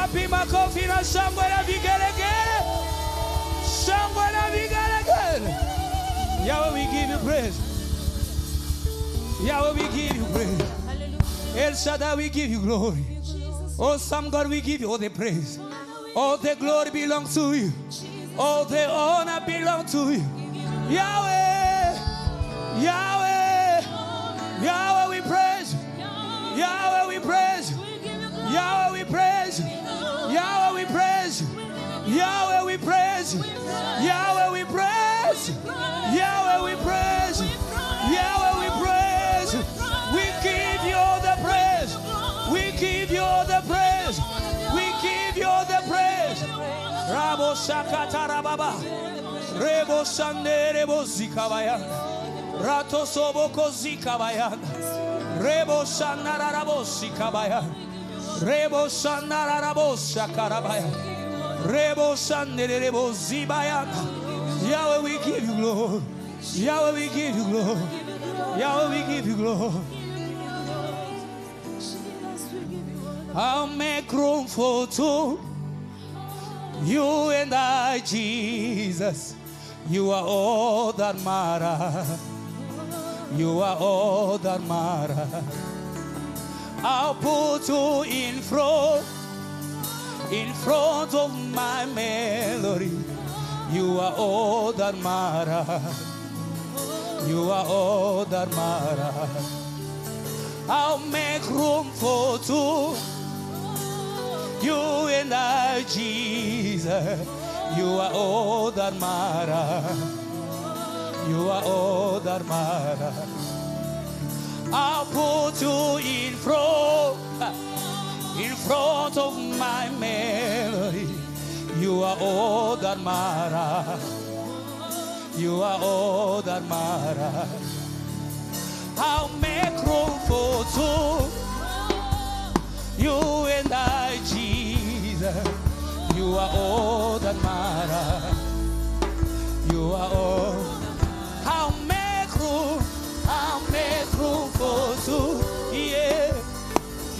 Wapi makofi na shangwe na vigelegele. Shangwe na vigelegele. Yahweh, we give you praise. Yahweh, we give you praise. El Shaddai, we give you glory. Oh, some God, we give you all the praise. All the glory belongs to you. All the honor belongs to you. Yahweh, Yahweh, Yahweh, we praise. Yahweh, we praise. Yahweh, we praise. Yahweh, we praise. Yahweh, we praise. Yahweh, we praise. Yahweh, we praise. Yahweh, we praise. We give you all the praise. We give you all the praise. We give you all the praise. Rabo Shakata Rababa. Rebo Sande Rebo Zikabaya. Rato Soboko Zikabaya. Rebo Shanara Rabo Zikabaya. Rebo Shanara Rabo Shakarabaya. Rebo Sande Rebo Zibaya. Yahweh, we give you glory. Yahweh, we give you glory. Yahweh, we give you glory. I'll make room for two. You and I, Jesus. You are all that matter. You are all that matter. I'll put you in front of my melody. You are all that matter. You are all that matter. I'll make room for two. You and I, Jesus. You are all that matter. You are all that matter. I'll put you in front of my melody. You are all that matter. You are all that matter. I'll make room for two. You and I, Jesus. You are all that matter. You are all. I'll make room for two. Yeah.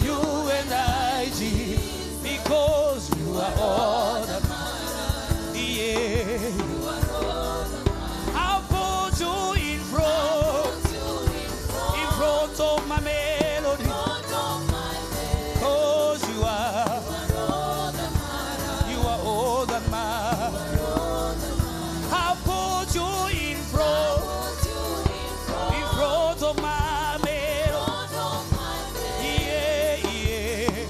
You and I, Jesus. Because you are all that matter. Yeah. I'll put you in front of my melody. Cause you are all that matter. I'll put you in front of my melody. Yeah, yeah.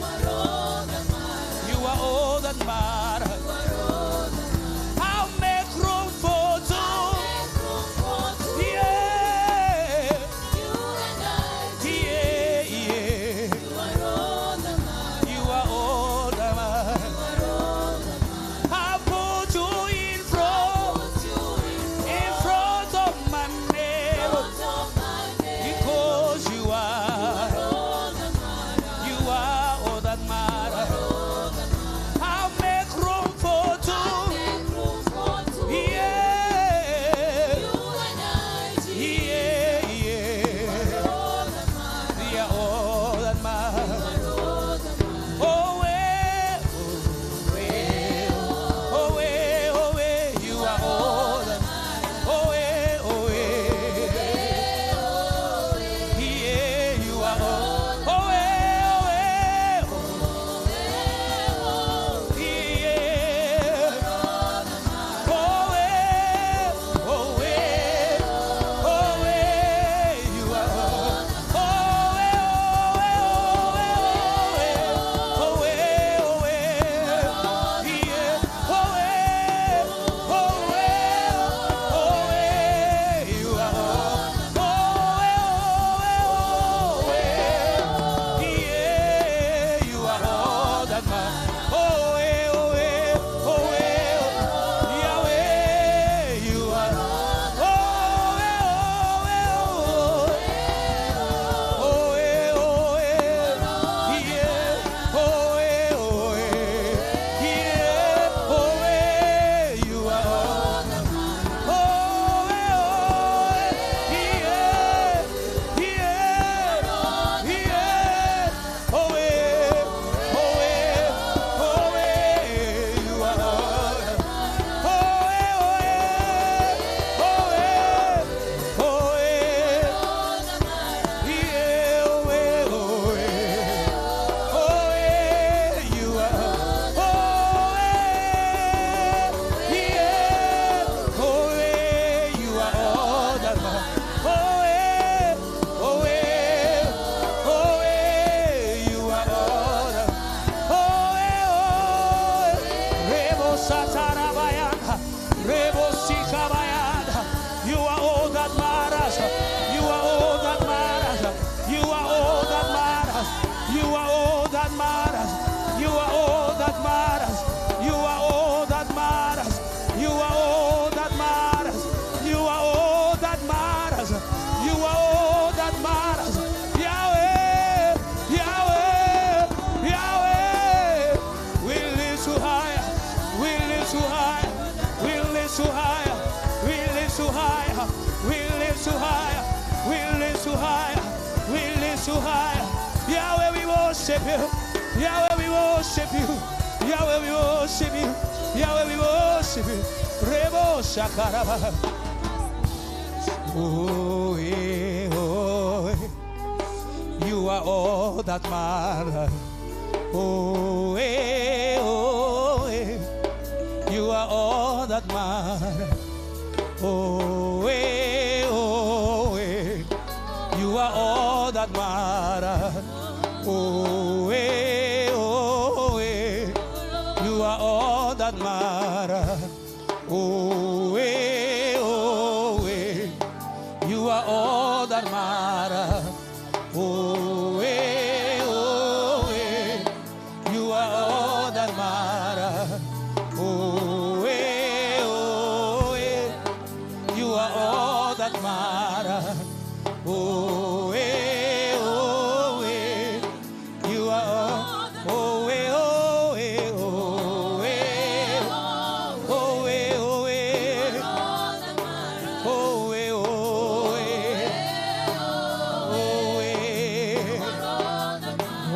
that matters. You are all that matters. You are all that matters. You are all that matters. You are all that matters. You are all that matters. Yahweh, Yahweh, Yahweh. We lift you higher. We lift you higher. We lift you higher. We lift you higher. We lift you higher. We lift you higher. We lift you higher. Yahweh, we worship you. Yahweh, we worship you. Yahweh, we worship you. Yahweh, we worship you. Rebo shakaraba. Oh, yeah, oh, yeah. You are all that matters. Oh, yeah, oh, yeah. You are all that matters. Oh, yeah, oh, yeah. You are all that matters. Oh, eh, oh, eh. You are all that matters. Oh, eh, oh, eh. You are all that matters. Oh, eh, oh, eh. You are all that matters. Oh, eh, oh, eh. You are all that matters. Oh, eh, oh, eh. You are all. Oh, eh, oh, eh, oh, eh. Oh, eh, oh, eh. Oh, eh, oh, eh. Oh, eh.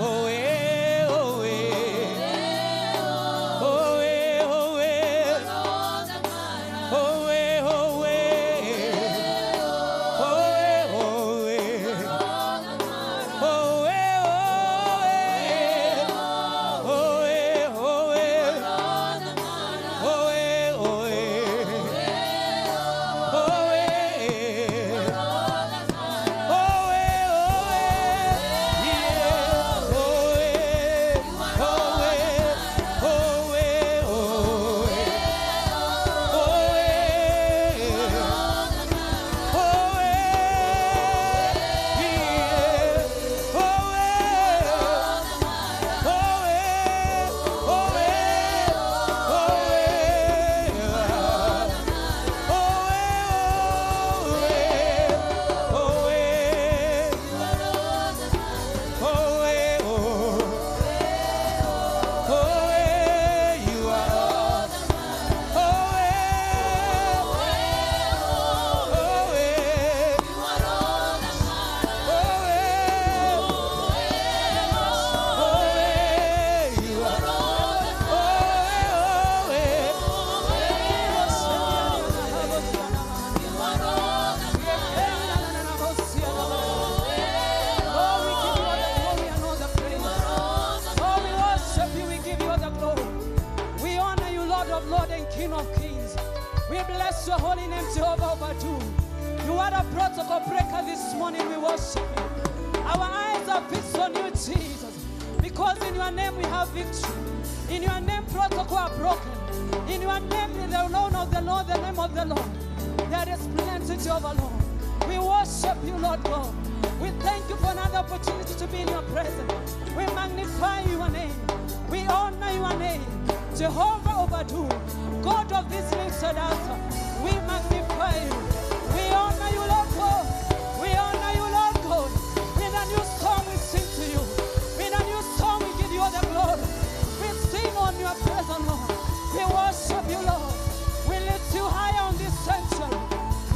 Oh, eh, oh, eh. Oh, eh, oh, eh. Oh, eh, oh, your holy name, Jehovah Overdo. You are the protocol breaker this morning. We worship you. Our eyes are fixed on you, Jesus. Because in your name we have victory. In your name protocol are broken. In your name is the Lord of the Lord, the name of the Lord. There is plenty, Jehovah Lord. We worship you, Lord God. We thank you for another opportunity to be in your presence. We magnify your name. We honor your name. Jehovah Overdo, God of this lifted altar. We magnify you. We honor you, Lord God. We honor you, Lord God. With a new song we sing to you. With a new song we give you all the glory. We sing on your presence, Lord. We worship you, Lord. We lift you high on this sanctuary.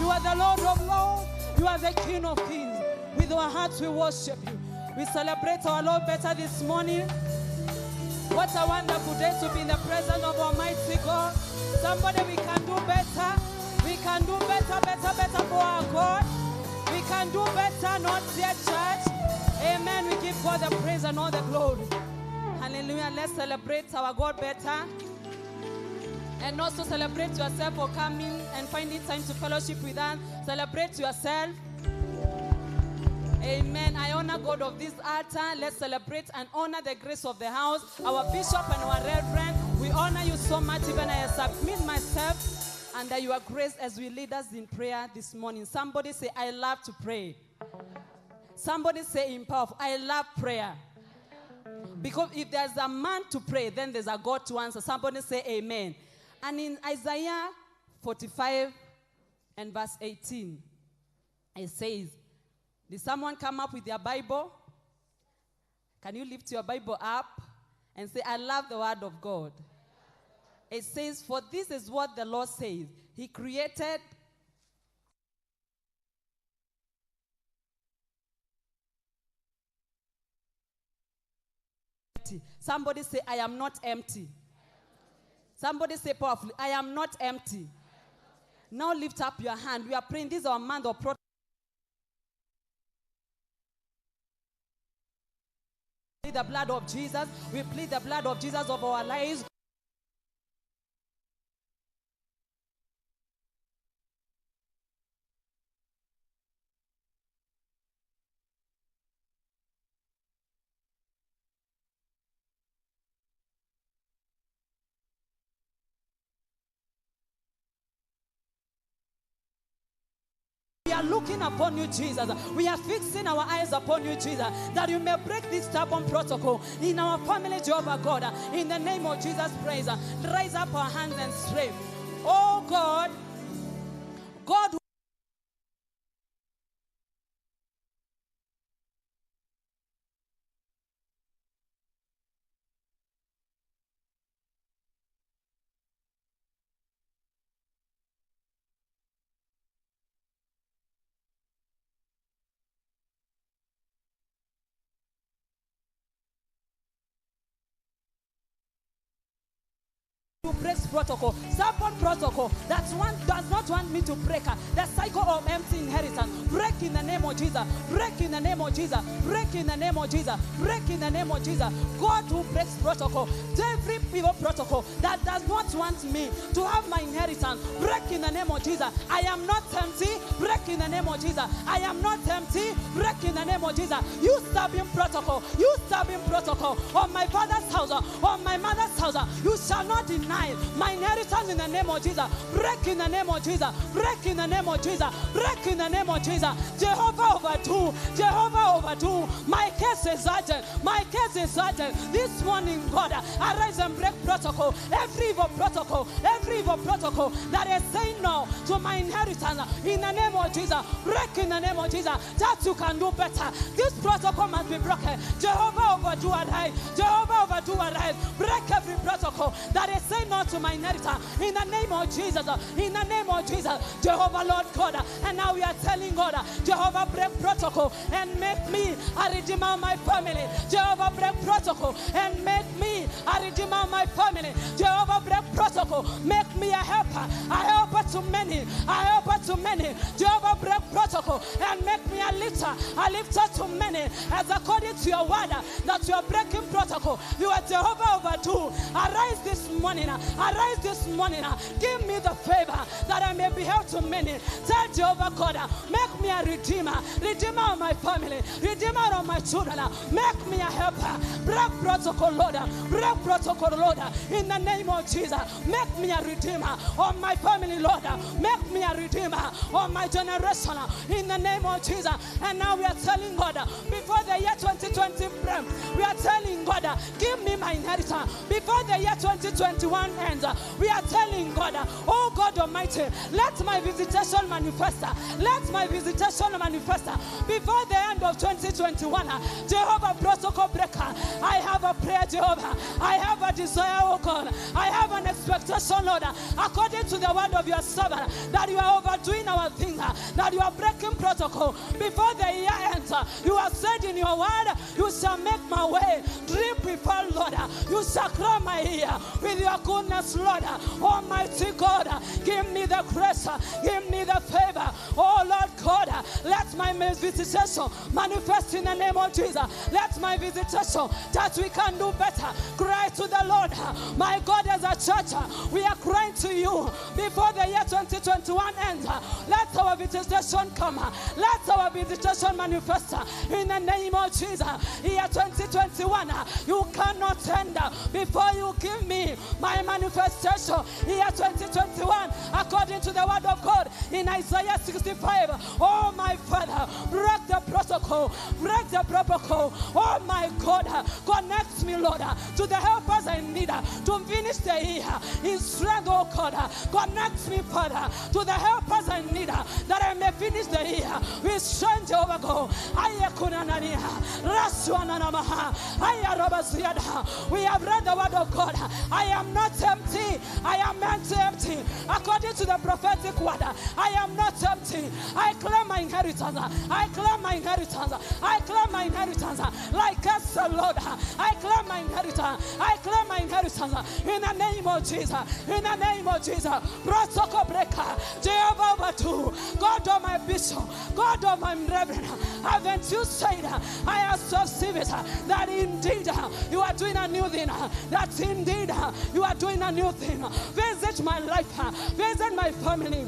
You are the Lord of lords. You are the King of kings. With our hearts we worship you. We celebrate our Lord better this morning. What a wonderful day to be in the presence of Almighty God. Somebody, we can do better. We can do better, better, better for our God. We can do better, not yet, church. Amen. We give God the praise and all the glory. Hallelujah. Let's celebrate our God better. And also celebrate yourself for coming and finding time to fellowship with us. Celebrate yourself. Amen. I honor God of this altar. Let's celebrate and honor the grace of the house. Our bishop and our reverend, we honor you so much. Even I submit myself under your grace as we lead us in prayer this morning. Somebody say, I love to pray. Somebody say in power, I love prayer. Because if there's a man to pray, then there's a God to answer. Somebody say amen. And in Isaiah 45 and verse 18, it says, did someone come up with their Bible? Can you lift your Bible up and say, I love the word of God? It says, for this is what the Lord says. He created Somebody say, I am not empty. Somebody say powerfully, I am not empty. Now lift up your hand. We are praying. This is our month of prayer. We plead the blood of Jesus. We plead the blood of Jesus over our lives. We are looking upon you, Jesus. We are fixing our eyes upon you, Jesus, that you may break this stubborn protocol in our family, Jehovah God. In the name of Jesus, praise. Raise up our hands and pray. Oh God, God. To break protocol, stubborn protocol that one does not want me to break the cycle of empty inheritance. Break in the name of Jesus. Break in the name of Jesus. Break in the name of Jesus. Break in the name of Jesus. God who breaks protocol, every evil protocol that does not want me to have my inheritance. Break in the name of Jesus. I am not empty. Break in the name of Jesus. I am not empty. Break in the name of Jesus. You stubborn protocol. You stubborn protocol on my father's house, on my mother's house. You shall not deny my inheritance in the name of Jesus. Break in the name of Jesus. Break in the name of Jesus. Break in the name of Jesus. Jehovah overdo. Jehovah overdo. My case is urgent. My case is urgent. This morning, God, arise and break protocol. Every evil protocol. Every evil protocol that is saying no to my inheritance in the name of Jesus. Break in the name of Jesus. That you can do better. This protocol must be broken. Jehovah overdo arise. Jehovah overdo arise. Break every protocol that is saying no to my inheritance in the name of Jesus. In the name of Jesus, Jehovah Lord God. And now we are telling God, Jehovah break protocol and make me a redeemer of my family. Jehovah break protocol and make me a redeemer of my family. Jehovah break protocol, make me a helper to many, a helper to many. Jehovah break protocol and make me a lifter to many. As according to your word that you are breaking protocol, you are Jehovah overdo. Arise this morning. Arise this morning. Give me the favor that I may be helped to many. Tell Jehovah God, make me a redeemer of my family, redeemer of my children. Make me a helper. Break protocol, Lord. Break protocol, Lord. In the name of Jesus, make me a redeemer of my family, Lord. Make me a redeemer of my generation. In the name of Jesus. And now we are telling God, before the year 2020 we are telling God, give me my inheritance. Before the year 2021 ends, we are telling God, oh God Almighty, let my visitation manifest. Let my visitation manifest before the end of 2021. Jehovah protocol breaker, I have a prayer, Jehovah. I have a desire, oh God. I have an expectation, Lord, according to the word of your servant, that you are overdoing our things, that you are breaking protocol before the year ends. You have said in your word, you shall make my way drip before, Lord. You shall crown my ear with your goodness, Lord. Almighty God, give me the grace, give me the favor. Oh Lord God, let my visitation manifest in the name of Jesus. Let my visitation that we can do better. Cry to the Lord. My God, as a church, we are crying to you before the year 2021 ends. Let our visitation come. Let our visitation manifest in the name of Jesus. Year 2021, you cannot end before you give me my manifestation. Year 2021, according to the word of God in Isaiah 65. Oh my Father, break the protocol. Break the protocol. Oh my God. Connect me, Lord, to the helpers I need to finish the year in strength, oh God. Connect me, Father, to the helpers I need that I may finish the year with strength, Jehovah God. We have read the word of God. I am not empty. I am meant to empty. According to the prophetic word, I am not empty. I claim my inheritance. I claim my inheritance. I claim my inheritance. Like us, Lord. I claim my inheritance. I claim my inheritance. In the name of Jesus. In the name of Jesus. Protocol breaker. Jehovah Batu. God of my bishop. God of my reverend. Haven't you said I have perceived that indeed you are doing a new thing? That indeed you are doing a new thing. Visit my life. Visit my family.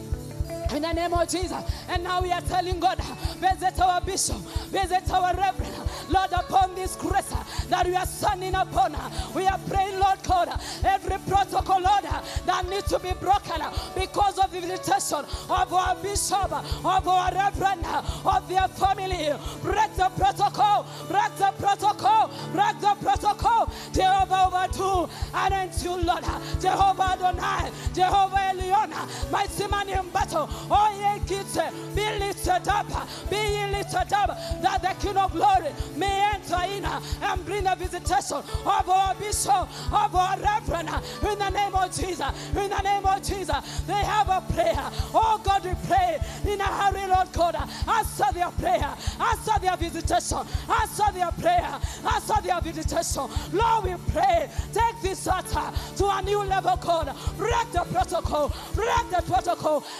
In the name of Jesus. And now we are telling God, visit our bishop, visit our reverend, Lord, upon this grace that we are standing upon. We are praying, Lord God, every protocol, Lord, that needs to be broken because of the visitation of our bishop, of our reverend, of their family. Break the protocol, break the protocol, break the protocol. Jehovah overdo, and until Lord, Jehovah Adonai, Jehovah Elion, mighty man in battle. Oh, ye kids, be lifted up, that the King of Glory may enter in and bring a visitation of our bishop, of our reverend, in the name of Jesus, in the name of Jesus. They have a prayer. Oh God, we pray in a hurry, Lord God. Answer their prayer, answer their visitation, answer their prayer, answer their visitation. Lord, we pray, take this altar to a new level, God. Break the protocol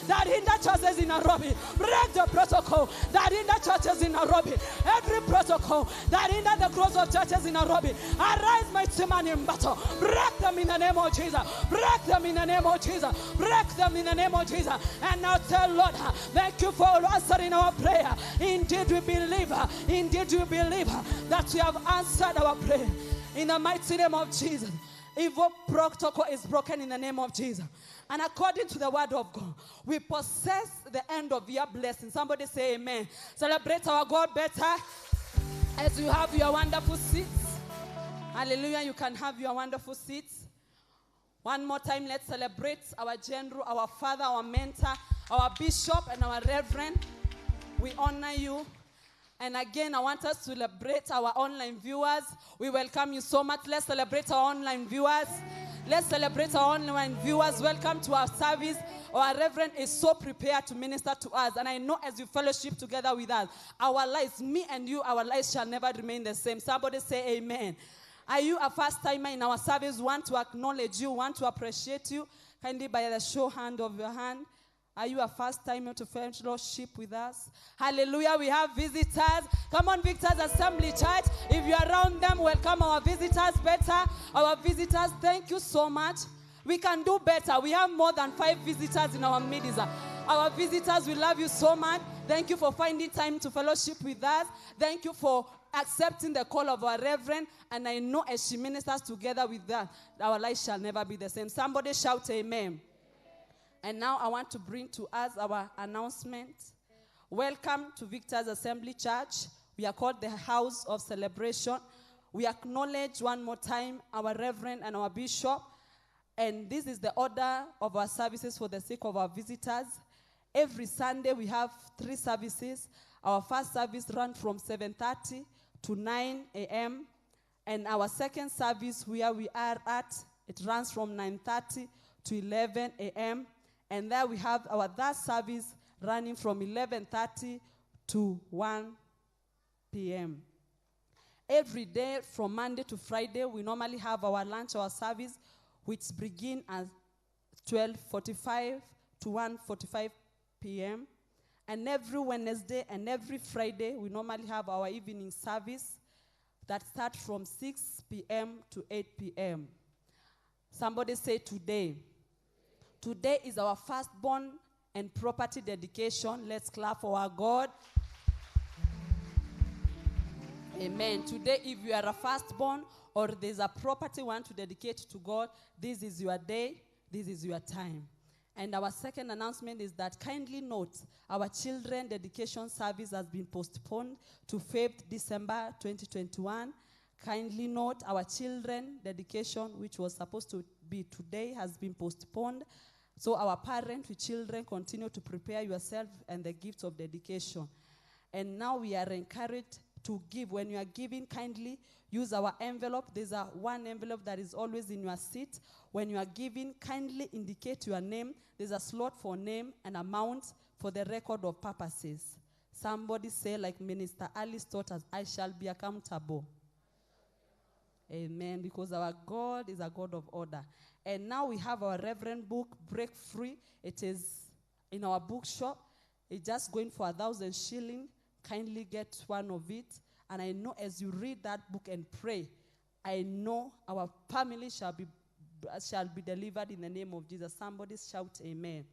that in the churches in Nairobi. Break the protocol that in the churches in Nairobi. Every protocol that in the growth of churches in Nairobi. Arise, mighty man in battle. Break them in the name of Jesus. Break them in the name of Jesus. Break them in the name of Jesus. And now tell Lord, thank you for answering our prayer. Indeed we believe that you have answered our prayer. In the mighty name of Jesus. Evil protocol is broken in the name of Jesus. And according to the word of God, we possess the end of year blessing. Somebody say amen. Celebrate our God better as you have your wonderful seats. Hallelujah. You can have your wonderful seats. One more time, let's celebrate our general, our father, our mentor, our bishop, and our reverend. We honor you. And again, I want us to celebrate our online viewers. We welcome you so much. Let's celebrate our online viewers. Let's celebrate our online viewers. Welcome to our service. Our reverend is so prepared to minister to us. And I know as you fellowship together with us, our lives, me and you, our lives shall never remain the same. Somebody say amen. Are you a first timer in our service? Want to acknowledge you, want to appreciate you? Kindly by the show hand of your hand. Are you a first timer to fellowship with us? Hallelujah. We have visitors. Come on, Victor's Assembly Church. If you're around them, welcome our visitors better. Our visitors, thank you so much. We can do better. We have more than 5 visitors in our midst. Our visitors, we love you so much. Thank you for finding time to fellowship with us. Thank you for accepting the call of our reverend. And I know as she ministers together with that, our life shall never be the same. Somebody shout amen. And now I want to bring to us our announcement. Welcome to Victor's Assembly Church. We are called the House of Celebration. We acknowledge one more time our Reverend and our Bishop. And this is the order of our services for the sake of our visitors. Every Sunday we have 3 services. Our first service runs from 7:30 to 9 a.m. And our second service where we are at, it runs from 9:30 to 11 a.m. And there we have our third service running from 11:30 to 1 p.m. Every day from Monday to Friday, we normally have our lunch, our service, which begin at 12:45 to 1:45 p.m. And every Wednesday and every Friday, we normally have our evening service that starts from 6 p.m. to 8 p.m. Somebody say today. Today is our firstborn and property dedication. Let's clap for our God. Amen. Today, if you are a firstborn or there's a property you want to dedicate to God, this is your day, this is your time. And our second announcement is that kindly note, our children dedication service has been postponed to 5th December 2021. Kindly note, our children dedication, which was supposed to be today, has been postponed. So our parents with children, continue to prepare yourself and the gifts of dedication. And now we are encouraged to give. When you are giving, kindly use our envelope. There's one envelope that is always in your seat. When you are giving, kindly indicate your name. There's a slot for name and amount for the record of purposes. Somebody say, like Minister Alice taught us, I shall be accountable. Amen. Because our God is a God of order. And now we have our Reverend book, Break Free. It is in our bookshop. It's just going for 1,000 shillings. Kindly get one of it. And I know as you read that book and pray, I know our family shall be delivered in the name of Jesus. Somebody shout amen.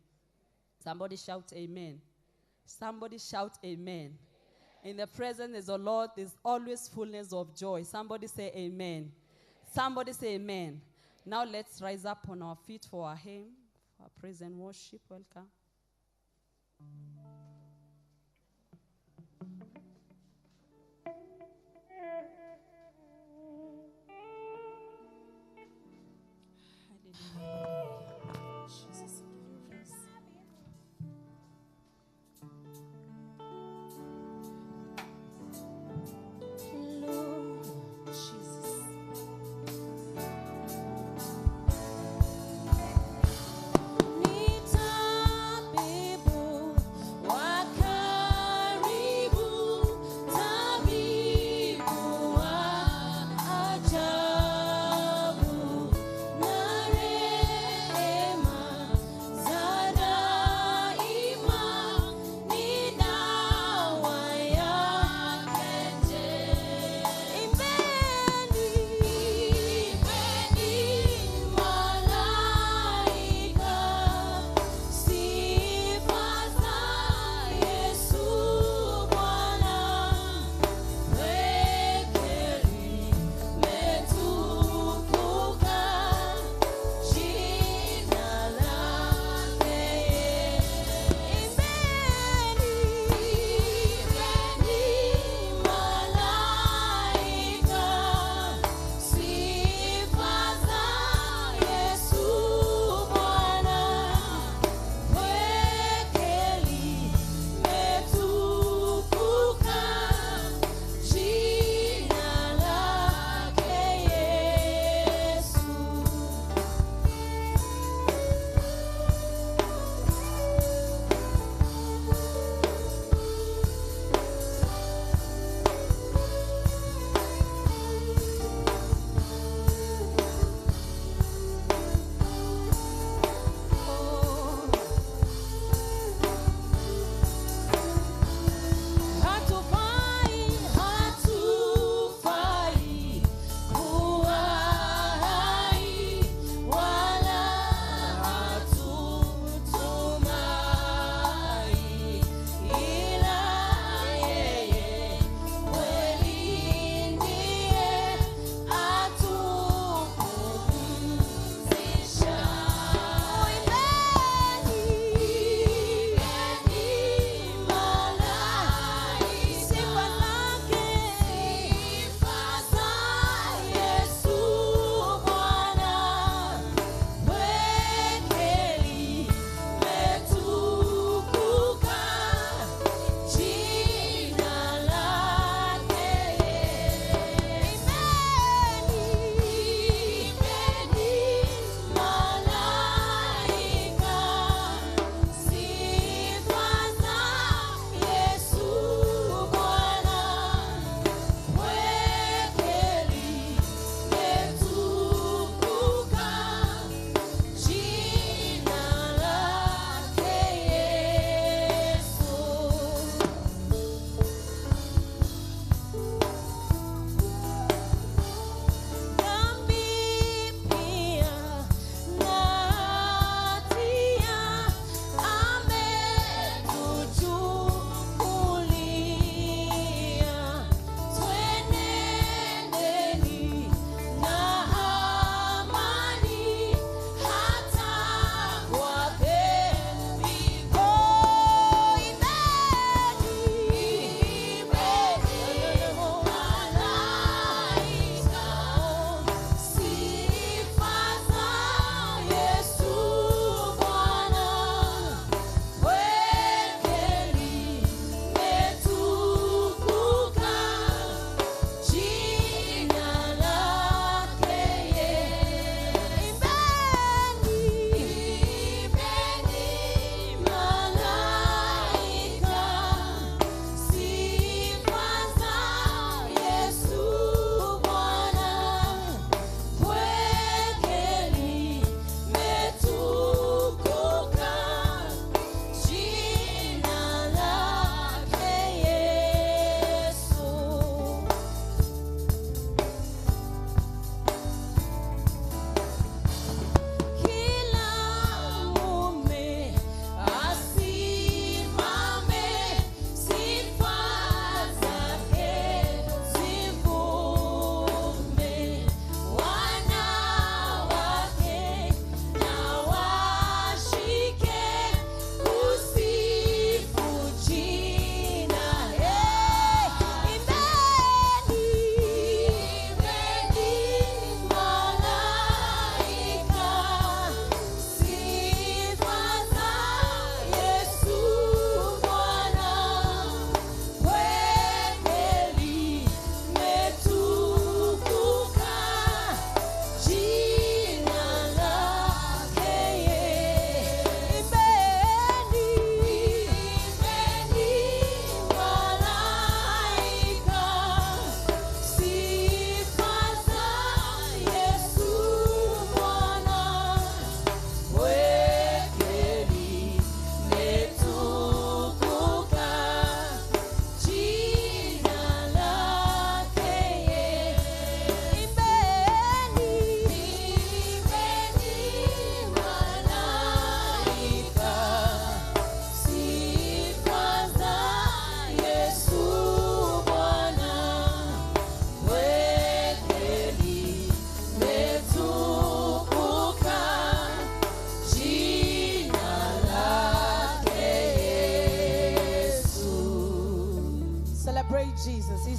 Somebody shout amen. Somebody shout amen. In the presence of the Lord, there's always fullness of joy. Somebody say amen. Somebody say amen. Now let's rise up on our feet for our hymn, for our praise and worship. Welcome. Jesus, give you praise. Lord Jesus. Nitabibu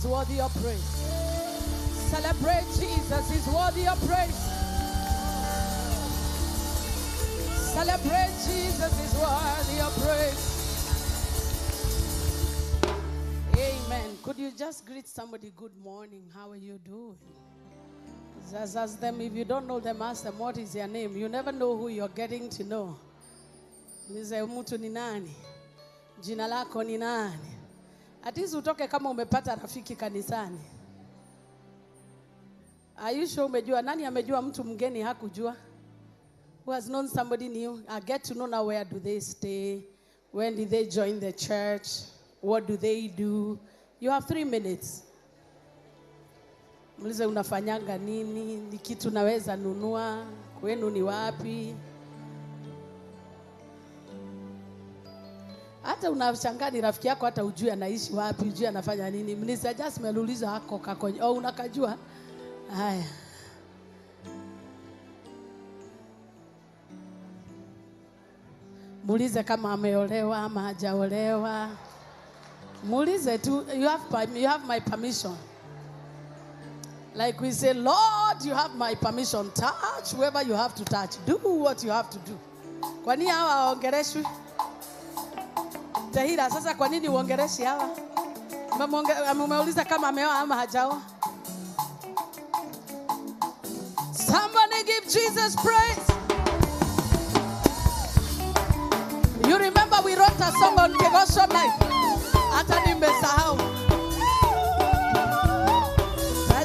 He's worthy of praise. Celebrate Jesus. He's worthy of praise. Celebrate Jesus. He's worthy of praise. Amen. Could you just greet somebody, good morning? How are you doing? Just ask them. If you don't know them, ask them, what is your name? You never know who you're getting to know. Nize mtu ni nani? Jina lako ni nani? At least utoke kama umepata rafiki kanisani. Are you sure umejua? Nani amejua mtu mgeni hakujua? Who has known somebody new? I get to know now, where do they stay? When did they join the church? What do they do? You have 3 minutes. Muulize unafanyanga nini? Ni kitu naweza nunua? Kwenu ni wapi? Hata unashangaa ni rafiki yako, hata ujui anaishi wapi, ujui anafanya nini. Mnisa just meluliza hako kako. Oh, unakajua? Haya. Muulize kama ameolewa ama hajaolewa. Muulize tu, you have my permission. Like we say, Lord, you have my permission. Touch whoever you have to touch. Do what you have to do. Kwa nini hawa waongereshwi? Tahira, sasa kwa nini uongereshi hawa? Umeuliza kama ameoa ama hajaoa? Somebody give Jesus praise. You remember we wrote a song on Kigooco night. Hata nimesahau.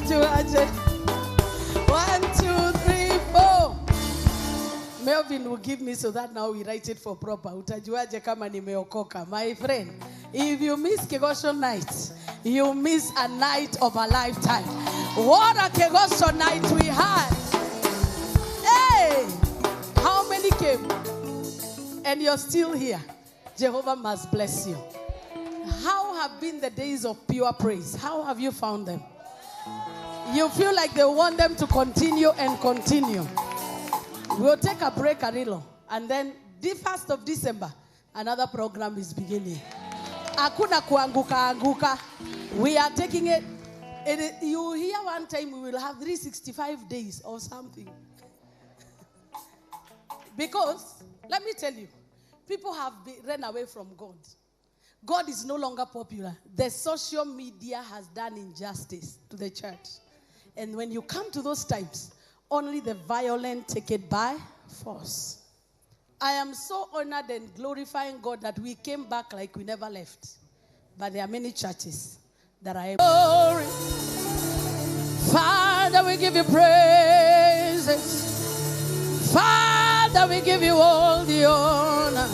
Aje. 1, 2, 3, 4. Melvin will give me so that now we write it for proper. Utajuaje kama nimeokoka? My friend, if you miss Kigooco night, you miss a night of a lifetime. What a Kigooco night we had. Hey! How many came? And you're still here. Jehovah must bless you. How have been the days of pure praise? How have you found them? You feel like they want them to continue and continue. We'll take a break a little. And then the 1st of December, another program is beginning. Hakuna kuanguka. We are taking it. You hear one time we will have 365 days or something. Because, let me tell you, people have run away from God. God is no longer popular. The social media has done injustice to the church. And when you come to those times, only the violent take it by force. I am so honored and glorifying God that we came back like we never left. But there are many churches that are able. Glory. Father, we give you praises. Father, we give you all the honor.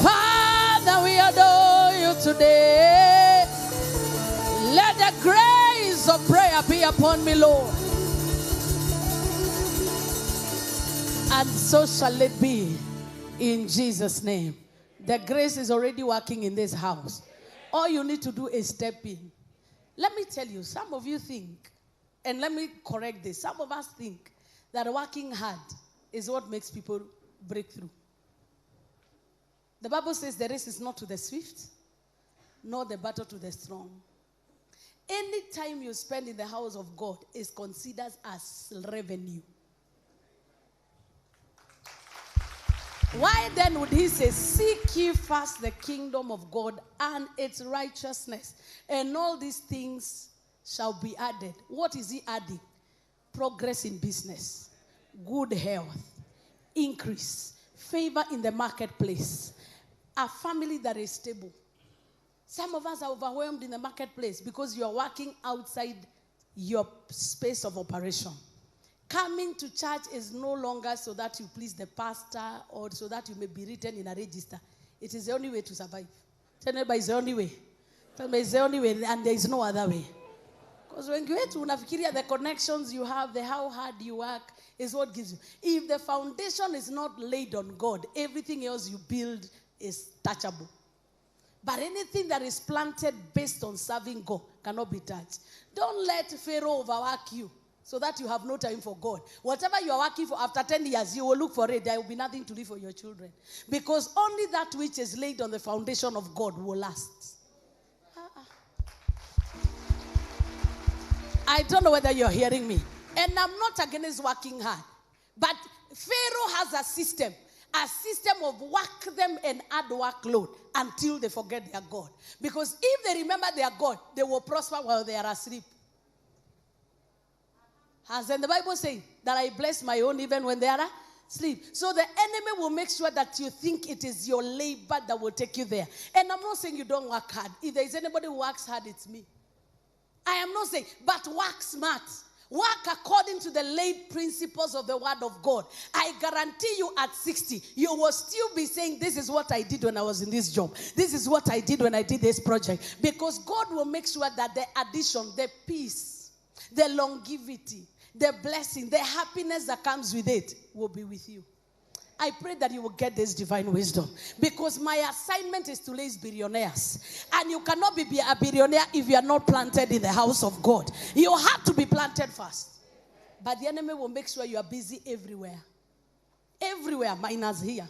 Father, we adore you today. Let the grace of prayer be upon me, Lord. And so shall it be in Jesus' name. The grace is already working in this house. All you need to do is step in. Let me tell you, some of you think, and let me correct this, some of us think that working hard is what makes people break through. The Bible says the race is not to the swift, nor the battle to the strong. Any time you spend in the house of God is considered as revenue. Why then would he say, seek ye first the kingdom of God and its righteousness, and all these things shall be added? What is he adding? Progress in business, good health, increase, favor in the marketplace, a family that is stable. Some of us are overwhelmed in the marketplace because you are working outside your space of operation. Coming to church is no longer so that you please the pastor or so that you may be written in a register. It is the only way to survive. Tell me, it's the only way. Tell me, it's the only way, and there is no other way. Because when you get to unafikiria, the connections you have, the how hard you work is what gives you. If the foundation is not laid on God, everything else you build is touchable. But anything that is planted based on serving God cannot be touched. Don't let Pharaoh overwork you. so that you have no time for God. Whatever you are working for, after 10 years, you will look for it. There will be nothing to do for your children. Because only that which is laid on the foundation of God will last. I don't know whether you're hearing me. And I'm not against working hard. But Pharaoh has a system of work them and add workload until they forget their God. Because if they remember their God, they will prosper while they are asleep. As in the Bible saying that I bless my own even when they are asleep. So the enemy will make sure that you think it is your labor that will take you there. And I'm not saying you don't work hard. If there is anybody who works hard, it's me. I am not saying, but work smart. Work according to the laid principles of the word of God. I guarantee you at 60, you will still be saying, this is what I did when I was in this job. This is what I did when I did this project. Because God will make sure that the addition, the peace, the longevity, the blessing, the happiness that comes with it will be with you. I pray that you will get this divine wisdom. Because my assignment is to raise billionaires. And you cannot be a billionaire if you are not planted in the house of God. You have to be planted first. But the enemy will make sure you are busy everywhere. Everywhere, minus here.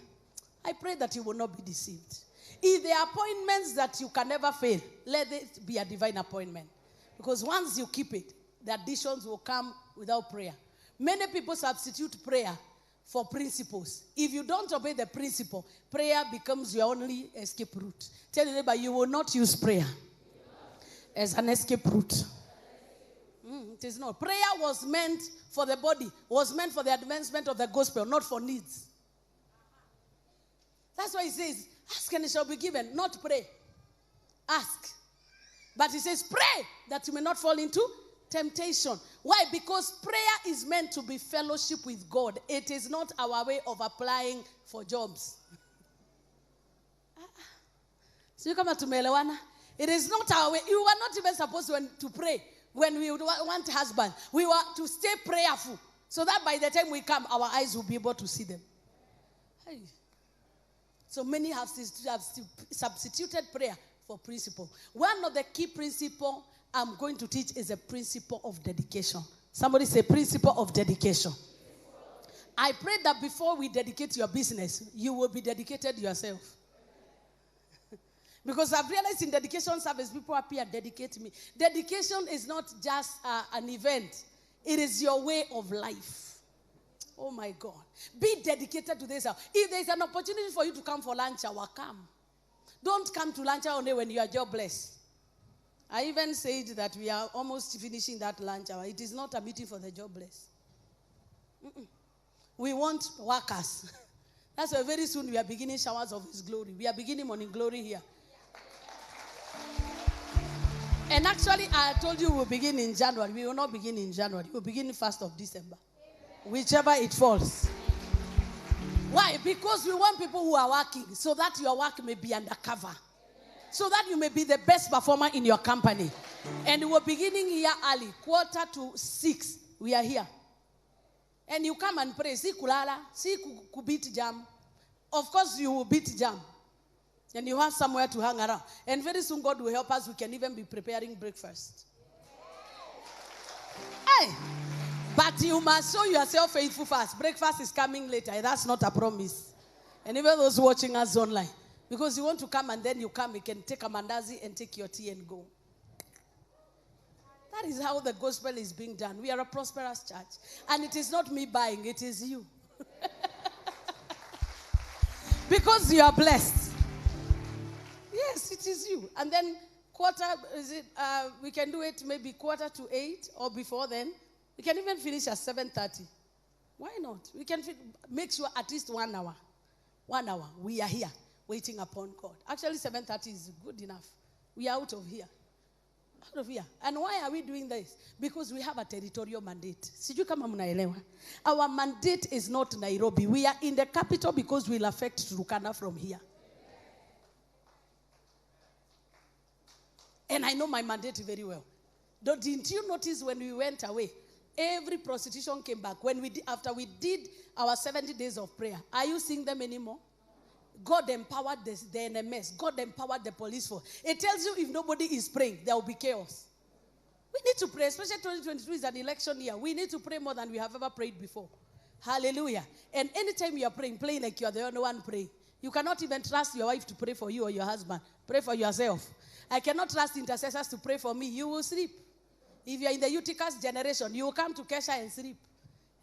I pray that you will not be deceived. If there are appointments that you can never fail, let it be a divine appointment. Because once you keep it, the additions will come without prayer. Many people substitute prayer for principles. If you don't obey the principle, prayer becomes your only escape route. Tell your neighbor, you will not use prayer as an escape route. It is not. Prayer was meant for the body, was meant for the advancement of the gospel, not for needs. That's why he says, ask and it shall be given, not pray. Ask. But he says, pray that you may not fall into temptation. Why? Because prayer is meant to be fellowship with God. It is not our way of applying for jobs. So you come to Melewana. It is not our way. You were not even supposed to pray when we want husband. We were to stay prayerful so that by the time we come, our eyes will be able to see them. Hey. So many have substituted prayer for principle. One of the key principles I'm going to teach is a principle of dedication. Somebody say principle of dedication. I pray that before we dedicate your business, you will be dedicated yourself. Because I've realized in dedication service, people appear, dedicate me. Dedication is not just an event. It is your way of life. Oh my God. Be dedicated to this. If there's an opportunity for you to come for lunch hour, come. Don't come to lunch hour only when you are jobless. I even said that we are almost finishing that lunch hour. It is not a meeting for the jobless. We want workers. That's why very soon we are beginning showers of His glory. We are beginning morning glory here. And actually, I told you we'll begin in January. We will not begin in January. We'll begin 1st of December. Whichever it falls. Why? Because we want people who are working so that your work may be undercover. So that you may be the best performer in your company. And we're beginning here early, 5:45. We are here. And you come and pray. See kulala, see beat jam. Of course you will beat jam. And you have somewhere to hang around. And very soon God will help us. We can even be preparing breakfast. Hey! But you must show yourself faithful first. Breakfast is coming later. That's not a promise. And even those watching us online. Because you want to come and then you come, you can take a mandazi and take your tea and go. That is how the gospel is being done. We are a prosperous church. And it is not me buying, it is you. Because you are blessed. Yes, it is you. And then we can do it maybe 7:45 or before then. We can even finish at 7:30. Why not? We can make sure at least 1 hour. 1 hour. We are here. Waiting upon God. Actually, 7:30 is good enough. We are out of here. Out of here. And why are we doing this? Because we have a territorial mandate. Sijui kama mnaelewa. Our mandate is not Nairobi. We are in the capital because we'll affect Turkana from here. And I know my mandate very well. Didn't you notice when we went away, every prostitution came back. After we did our 70 days of prayer, are you seeing them anymore? God empowered the NMS. God empowered the police force. It tells you if nobody is praying, there will be chaos. We need to pray, especially 2022 is an election year. We need to pray more than we have ever prayed before. Hallelujah. And anytime you are praying, pray like you are the only one praying. You cannot even trust your wife to pray for you or your husband. Pray for yourself. I cannot trust intercessors to pray for me. You will sleep. If you are in the Eutychus generation, you will come to Kesha and sleep.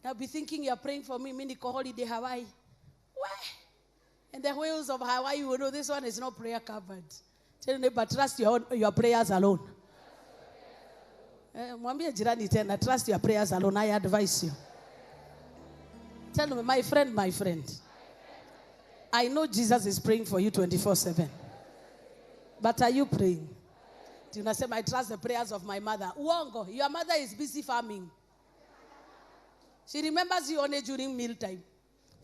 Now be thinking you are praying for me, Miniko holiday Hawaii. Where? And the whales of Hawaii, you will know this one is not prayer covered. Tell your neighbor, trust your prayers alone. Mwambie jirani tena, trust your prayers alone. I advise you. Tell me, my friend. I know Jesus is praying for you 24/7. But are you praying? Do you not say, I trust the prayers of my mother? Uongo, your mother is busy farming. She remembers you only during mealtime.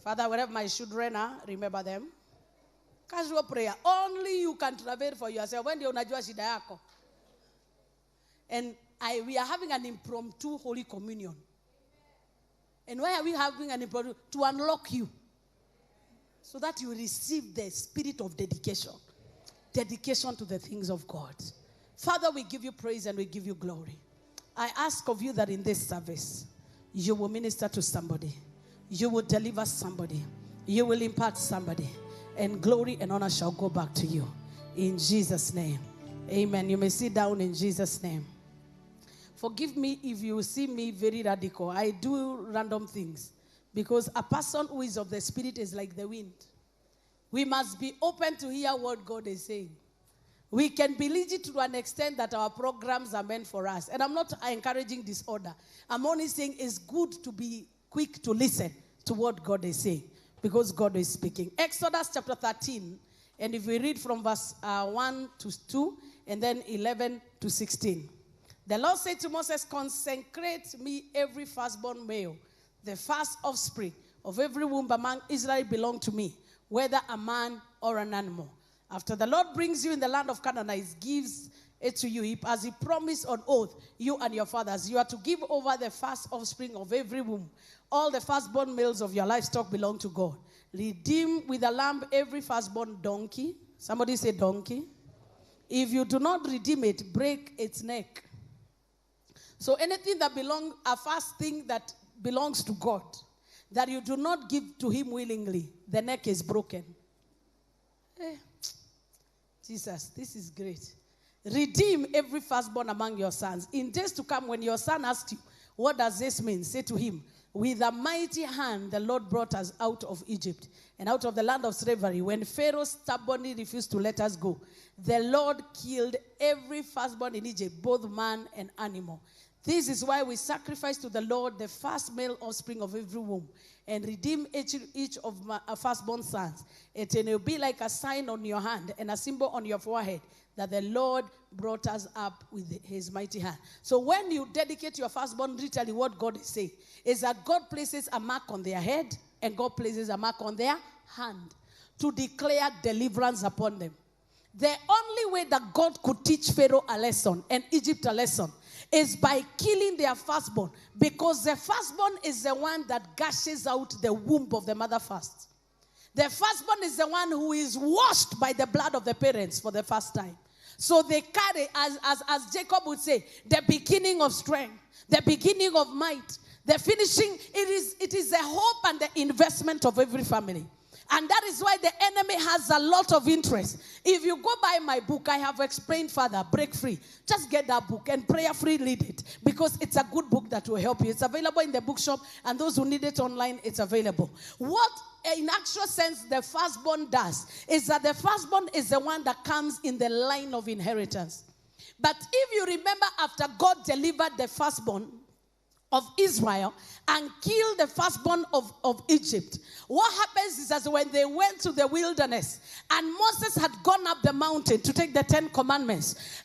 Father, wherever my children are, remember them. Casual prayer. Only you can travel for yourself. When you unajua shida yako. And we are having an impromptu Holy Communion. And why are we having an impromptu? To unlock you. So that you receive the spirit of dedication. Dedication to the things of God. Father, we give you praise and we give you glory. I ask of you that in this service, you will minister to somebody. You will deliver somebody. You will impart somebody. And glory and honor shall go back to you. In Jesus' name. Amen. You may sit down in Jesus' name. Forgive me if you see me very radical. I do random things. Because a person who is of the Spirit is like the wind. We must be open to hear what God is saying. We can believe it to an extent that our programs are meant for us. And I'm not encouraging disorder. I'm only saying it's good to be quick to listen to what God is saying. Because God is speaking. Exodus chapter 13. And if we read from verse 1 to 2. And then 11 to 16. The Lord said to Moses, consecrate me every firstborn male. The first offspring of every womb among Israel belong to me, whether a man or an animal. After the Lord brings you in the land of Canaan, he gives it to you. As he promised on oath, you and your fathers, you are to give over the first offspring of every womb. All the firstborn males of your livestock belong to God. Redeem with a lamb every firstborn donkey. Somebody say donkey. If you do not redeem it, break its neck. So anything that belongs, a first thing that belongs to God, that you do not give to him willingly, the neck is broken. Jesus, this is great. Redeem every firstborn among your sons. In days to come, when your son asks you, what does this mean? Say to him, with a mighty hand the Lord brought us out of Egypt and out of the land of slavery. When Pharaoh stubbornly refused to let us go, the Lord killed every firstborn in Egypt, both man and animal. This is why we sacrifice to the Lord the first male offspring of every womb and redeem each of my firstborn sons. It will be like a sign on your hand and a symbol on your forehead that the Lord brought us up with his mighty hand. So when you dedicate your firstborn, literally what God is saying is that God places a mark on their head and God places a mark on their hand to declare deliverance upon them. The only way that God could teach Pharaoh a lesson and Egypt a lesson is by killing their firstborn, because the firstborn is the one that gushes out the womb of the mother first. The firstborn is the one who is washed by the blood of the parents for the first time. So they carry, as Jacob would say, the beginning of strength, the beginning of might, the finishing. It is the hope and the investment of every family. And that is why the enemy has a lot of interest. If you go by my book, I have explained further, Break Free. Just get that book and prayerfully read it, because it's a good book that will help you. It's available in the bookshop, and those who need it online, it's available. What, in actual sense, the firstborn does is that the firstborn is the one that comes in the line of inheritance. But if you remember, after God delivered the firstborn of Israel and killed the firstborn of Egypt, what happens is that when they went to the wilderness and Moses had gone up the mountain to take the 10 commandments,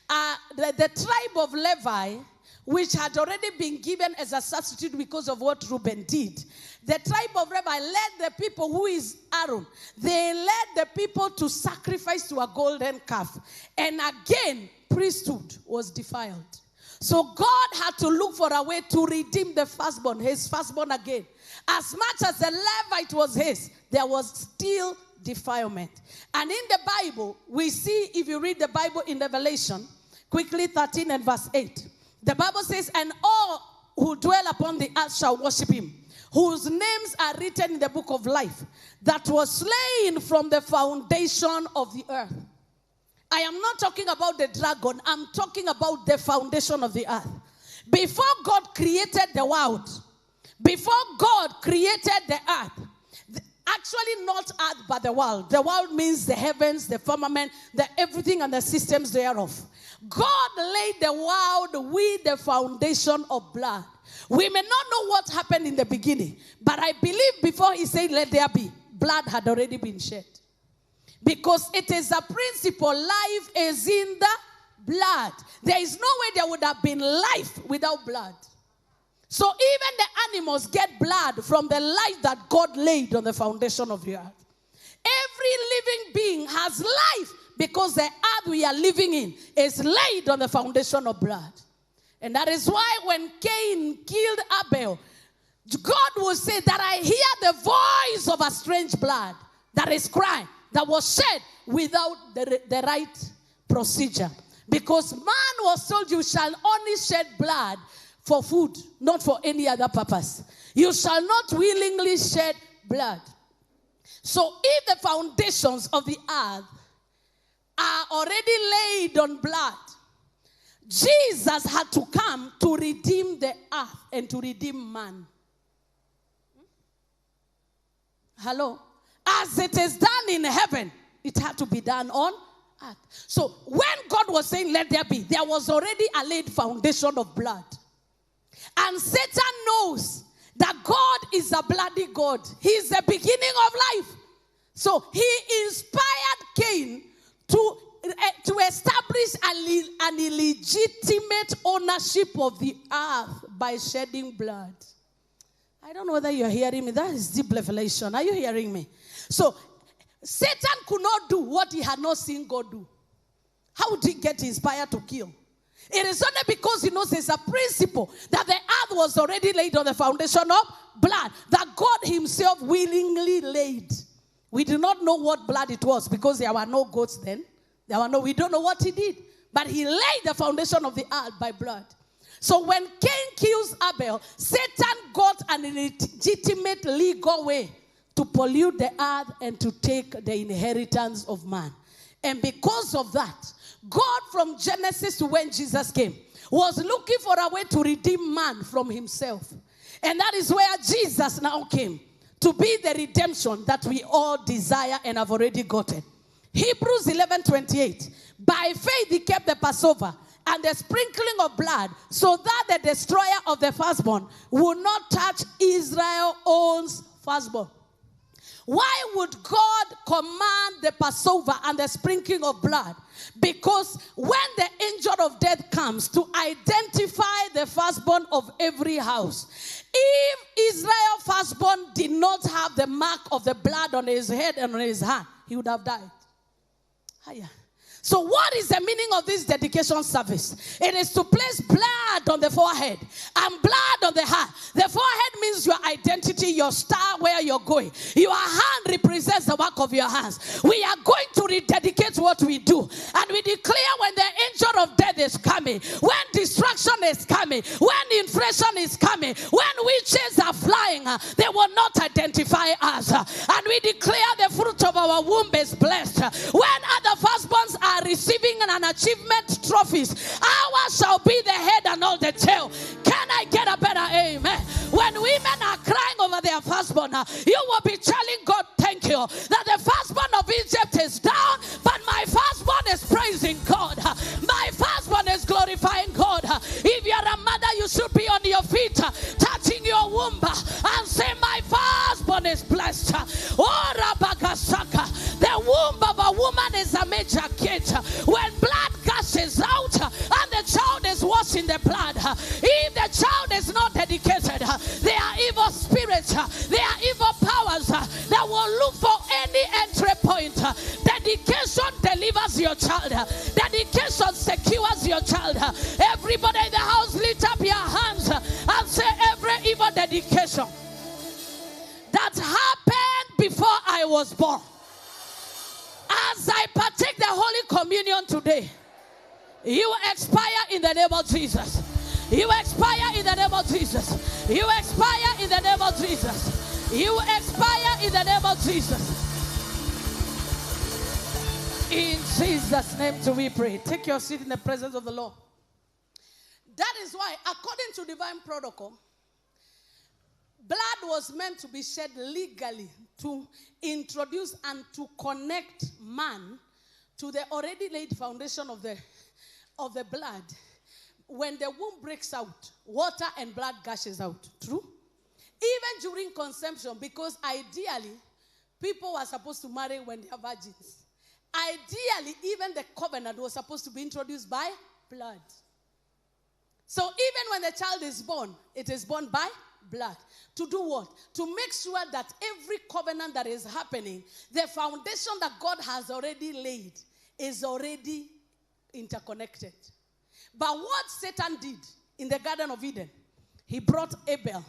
the tribe of Levi, which had already been given as a substitute because of what Reuben did, the tribe of Levi led the people, who is Aaron, they led the people to sacrifice to a golden calf. And again, priesthood was defiled. So God had to look for a way to redeem the firstborn, his firstborn again. As much as the Levite was his, there was still defilement. And in the Bible, we see, if you read the Bible in Revelation, quickly 13 and verse 8, The Bible says, and all who dwell upon the earth shall worship him, whose names are written in the book of life, that was slain from the foundation of the earth. I am not talking about the dragon. I'm talking about the foundation of the earth. Before God created the world, before God created the earth, actually not earth but the world. The world means the heavens, the firmament, the everything and the systems thereof. God laid the world with the foundation of blood. We may not know what happened in the beginning, but I believe before he said let there be, blood had already been shed. Because it is a principle, life is in the blood. There is no way there would have been life without blood. So even the animals get blood from the life that God laid on the foundation of the earth. Every living being has life because the earth we are living in is laid on the foundation of blood. And that is why when Cain killed Abel, God will say that I hear the voice of a strange blood that is crying, that was shed without the right procedure. Because man was told you shall only shed blood for food, not for any other purpose. You shall not willingly shed blood. So if the foundations of the earth are already laid on blood, Jesus had to come to redeem the earth and to redeem man. Hello? As it is done in heaven, it had to be done on earth. So when God was saying let there be, there was already a laid foundation of blood. And Satan knows that God is a bloody God. He is the beginning of life. So he inspired Cain to establish an illegitimate ownership of the earth by shedding blood. I don't know whether you're hearing me. That is deep revelation. Are you hearing me? So Satan could not do what he had not seen God do. How would he get inspired to kill? It is only because he knows there's a principle that the earth was already laid on the foundation of blood, that God himself willingly laid. We do not know what blood it was because there were no goats then. We don't know what he did. But he laid the foundation of the earth by blood. So when Cain kills Abel, Satan got an illegitimate legal way to pollute the earth and to take the inheritance of man. And because of that, God from Genesis to when Jesus came was looking for a way to redeem man from himself. And that is where Jesus now came to be the redemption that we all desire and have already gotten. Hebrews 11:28. By faith he kept the Passover and the sprinkling of blood, so that the destroyer of the firstborn would not touch Israel's own firstborn. Why would God command the Passover and the sprinkling of blood? Because when the angel of death comes to identify the firstborn of every house, if Israel's firstborn did not have the mark of the blood on his head and on his hand, he would have died. Hiya. So what is the meaning of this dedication service? It is to place blood on the forehead and blood on the heart. The forehead means your identity, your star, where you're going. Your hand represents the work of your hands. We are going to rededicate what we do. And we declare when the angel of death is coming, when destruction is coming, when inflation is coming, when witches are flying, they will not identify us. And we declare the fruit of our womb is blessed. When other firstborns are receiving an achievement trophies, ours shall be the head and not the tail. Can I get a better amen? When women are crying over their firstborn, you will be telling God, thank you, that the firstborn of Egypt is down, but my firstborn is praising God. My firstborn is glorifying God. If you're a mother, you should be on your feet, touching your womb, and say, my firstborn is blessed. Oh, Rabagasaka, the womb of a woman is a major gate. When blood gushes out and the child is washed in the blood, if the child is not dedicated, there are evil spirits, there are evil powers that will look for any entry point. Dedication delivers your child. Dedication secures your child. Everybody in the house, lift up your hands and say, every evil dedication that happened before I was born, as I partake the Holy Communion today, you will expire in the name of Jesus. You expire in the name of Jesus. You expire in the name of Jesus. You expire in the name of Jesus. In Jesus' name do we pray. Take your seat in the presence of the Lord. That is why, according to divine protocol, blood was meant to be shed legally to introduce and to connect man to the already laid foundation of the blood. When the womb breaks out, water and blood gushes out. True? Even during conception, because ideally, people were supposed to marry when they are virgins. Ideally, even the covenant was supposed to be introduced by blood. So even when the child is born, it is born by blood. To do what? To make sure that every covenant that is happening, the foundation that God has already laid is already interconnected. But what Satan did in the Garden of Eden, he brought Abel.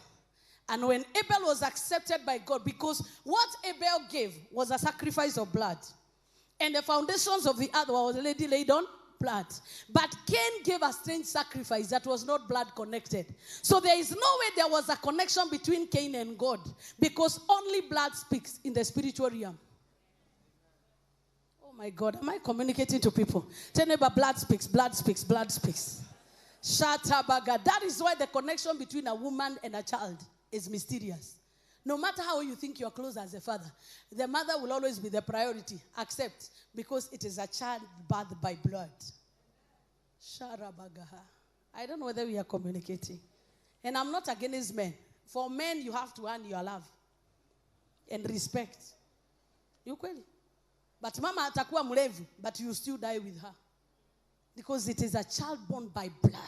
And when Abel was accepted by God, because what Abel gave was a sacrifice of blood. And the foundations of the earth were already laid on blood. But Cain gave a strange sacrifice that was not blood connected. So there is no way there was a connection between Cain and God, because only blood speaks in the spiritual realm. Oh my God, am I communicating to people? Tell me about blood speaks, blood speaks, blood speaks. Shatabaga. That is why the connection between a woman and a child is mysterious. No matter how you think you're close as a father, the mother will always be the priority, except because it is a child birthed by blood. Sharabagaha. I don't know whether we are communicating. And I'm not against men. For men, you have to earn your love and respect. You kweli. But mama atakuwa mlevu, but you still die with her. Because it is a child born by blood.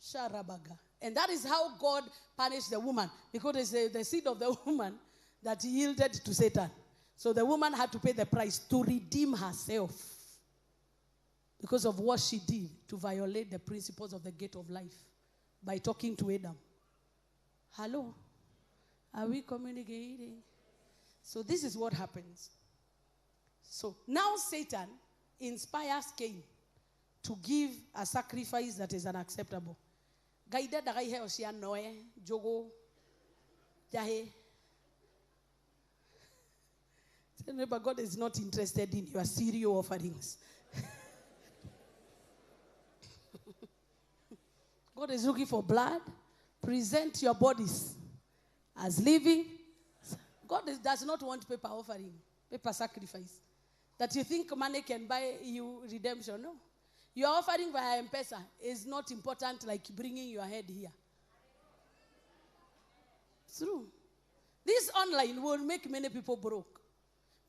Sharabaga. And that is how God punished the woman. Because it's the seed of the woman that yielded to Satan. So the woman had to pay the price to redeem herself. Because of what she did to violate the principles of the gate of life. By talking to Adam. Hello? Are we communicating? So this is what happens. So now Satan inspires Cain to give a sacrifice that is unacceptable. Gaida da gai heo sia noe jogo jahe. But God is not interested in your cereal offerings. God is looking for blood. Present your bodies as living. God does not want paper offering, paper sacrifice. That you think money can buy you redemption. No. Your offering via Mpesa is not important like bringing your head here. It's true. This online will make many people broke.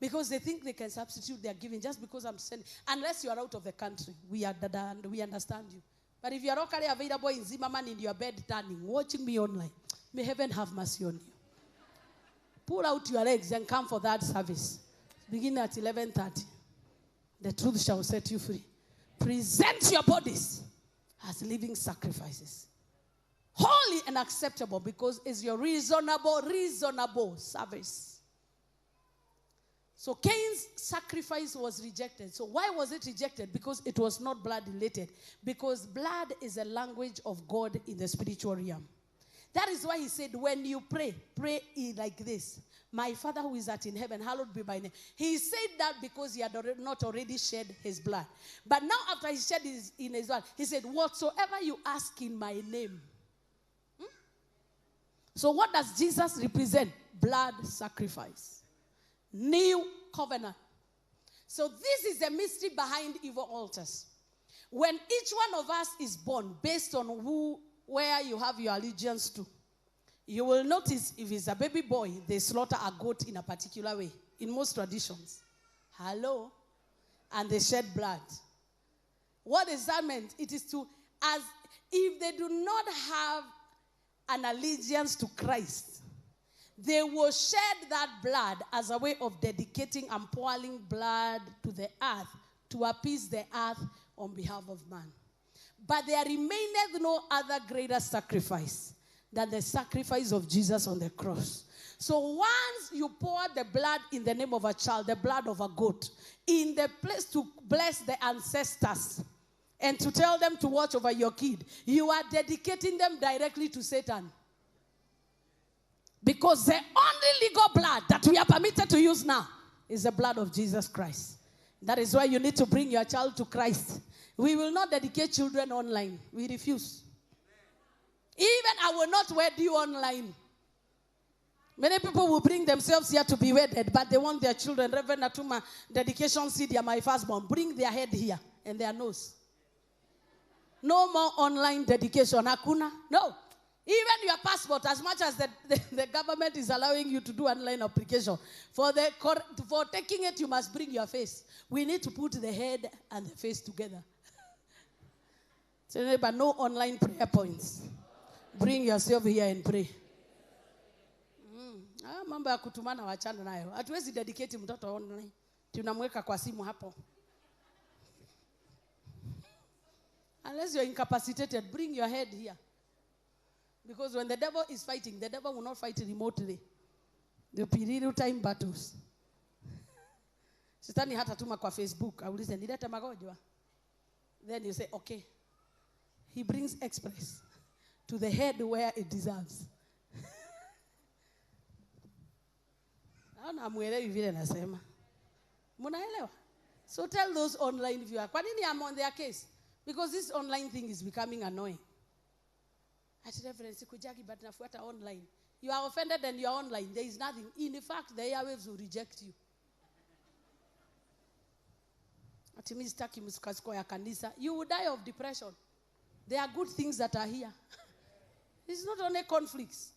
Because they think they can substitute their giving just because I'm sending. Unless you are out of the country. We understand you. But if you are locally available in Zimmerman in your bed turning, watching me online, may heaven have mercy on you. Pull out your legs and come for that service. Beginning at 11:30. The truth shall set you free. Present your bodies as living sacrifices. Holy and acceptable, because it's your reasonable service. So Cain's sacrifice was rejected. So why was it rejected? Because it was not blood related. Because blood is a language of God in the spiritual realm. That is why he said, when you pray like this. My Father who is in heaven, hallowed be thy name. He said that because he had not already shed his blood. But now after he shed his blood, he said, whatsoever you ask in my name. So what does Jesus represent? Blood sacrifice. New covenant. So this is the mystery behind evil altars. When each one of us is born based on where you have your allegiance to, you will notice if it's a baby boy, they slaughter a goat in a particular way. In most traditions. Hello? And they shed blood. What does that mean? It is to, as if they do not have an allegiance to Christ, they will shed that blood as a way of dedicating and pouring blood to the earth to appease the earth on behalf of man. But there remaineth no other greater sacrifice than the sacrifice of Jesus on the cross. So once you pour the blood in the name of a child, the blood of a goat, in the place to bless the ancestors, and to tell them to watch over your kid, you are dedicating them directly to Satan. Because the only legal blood that we are permitted to use now is the blood of Jesus Christ. That is why you need to bring your child to Christ. We will not dedicate children online. We refuse. Even I will not wed you online. Many people will bring themselves here to be wedded, but they want their children. Reverend Atuma, dedication seed, my firstborn. Bring their head here and their nose. No more online dedication. Hakuna. No. Even your passport, as much as the government is allowing you to do online application, for taking it, you must bring your face. We need to put the head and the face together. So, but no online prayer points. Bring yourself here and pray. Mambo ya kutumana wachana nayo. Hatuwezi dedicate mtoto online. Tunamweka kwa simu hapo. Unless you're incapacitated, bring your head here. Because when the devil is fighting, the devil will not fight remotely. There will be real-time battles. Shetani hata tuma kwa Facebook. I will listen, nilete magonjwa. Then you say, okay. He brings express to the head where it deserves. Hamuelewi vile nasema. Munaelewa? So tell those online viewers. Kwa nini I'm on their case? Because this online thing is becoming annoying. Ati reference kujagi but nafuata online. You are offended and you are online. There is nothing. In fact, the airwaves will reject you. Ati mimi sitaki msikaziko ya kanisa. You will die of depression. There are good things that are here. It's not only conflicts.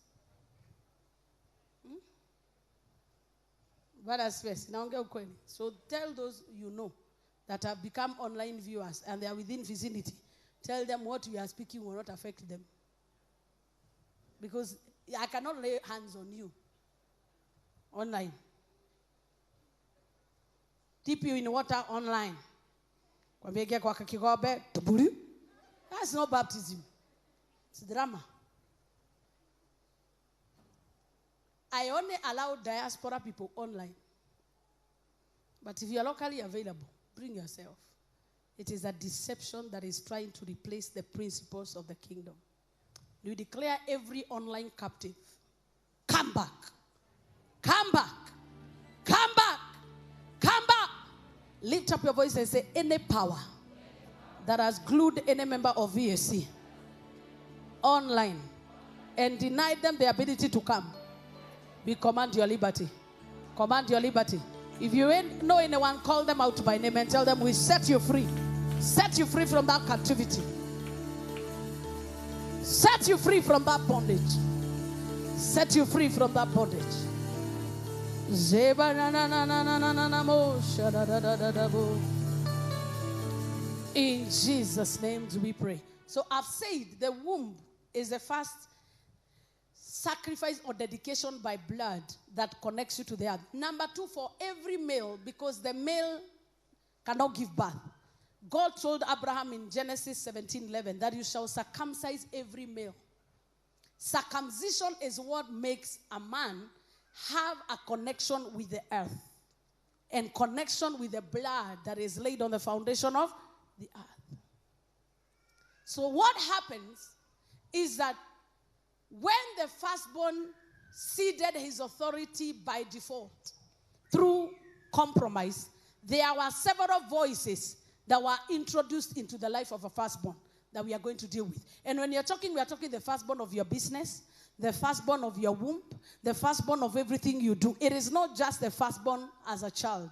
But as first, naongea ukweli. So tell those you know that have become online viewers and they are within vicinity. Tell them what we are speaking will not affect them. Because I cannot lay hands on you online. Dip you in water online. That's not baptism. It's drama. I only allow diaspora people online. But if you are locally available, bring yourself. It is a deception that is trying to replace the principles of the kingdom. You declare every online captive, come back, come back, come back, come back. Lift up your voice and say, any power that has glued any member of VSC online and denied them the ability to come, we command your liberty. Command your liberty. If you ain't know anyone, call them out by name and tell them we set you free. Set you free from that captivity. Set you free from that bondage. Set you free from that bondage. In Jesus' name do we pray. So I've said the womb is the first sacrifice or dedication by blood that connects you to the earth. Number 2, for every male, because the male cannot give birth. God told Abraham in Genesis 17:11 that you shall circumcise every male. Circumcision is what makes a man have a connection with the earth and connection with the blood that is laid on the foundation of the earth. So what happens is that when the firstborn ceded his authority by default through compromise, there were several voices that were introduced into the life of a firstborn that we are going to deal with. And when you're talking, we are talking the firstborn of your business, the firstborn of your womb, the firstborn of everything you do. It is not just the firstborn as a child.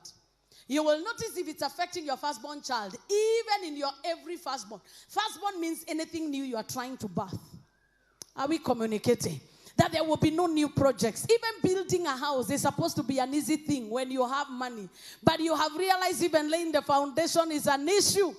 You will notice if it's affecting your firstborn child, even in your every firstborn. Firstborn means anything new you are trying to birth. Are we communicating? That there will be no new projects. Even building a house is supposed to be an easy thing when you have money. But you have realized even laying the foundation is an issue.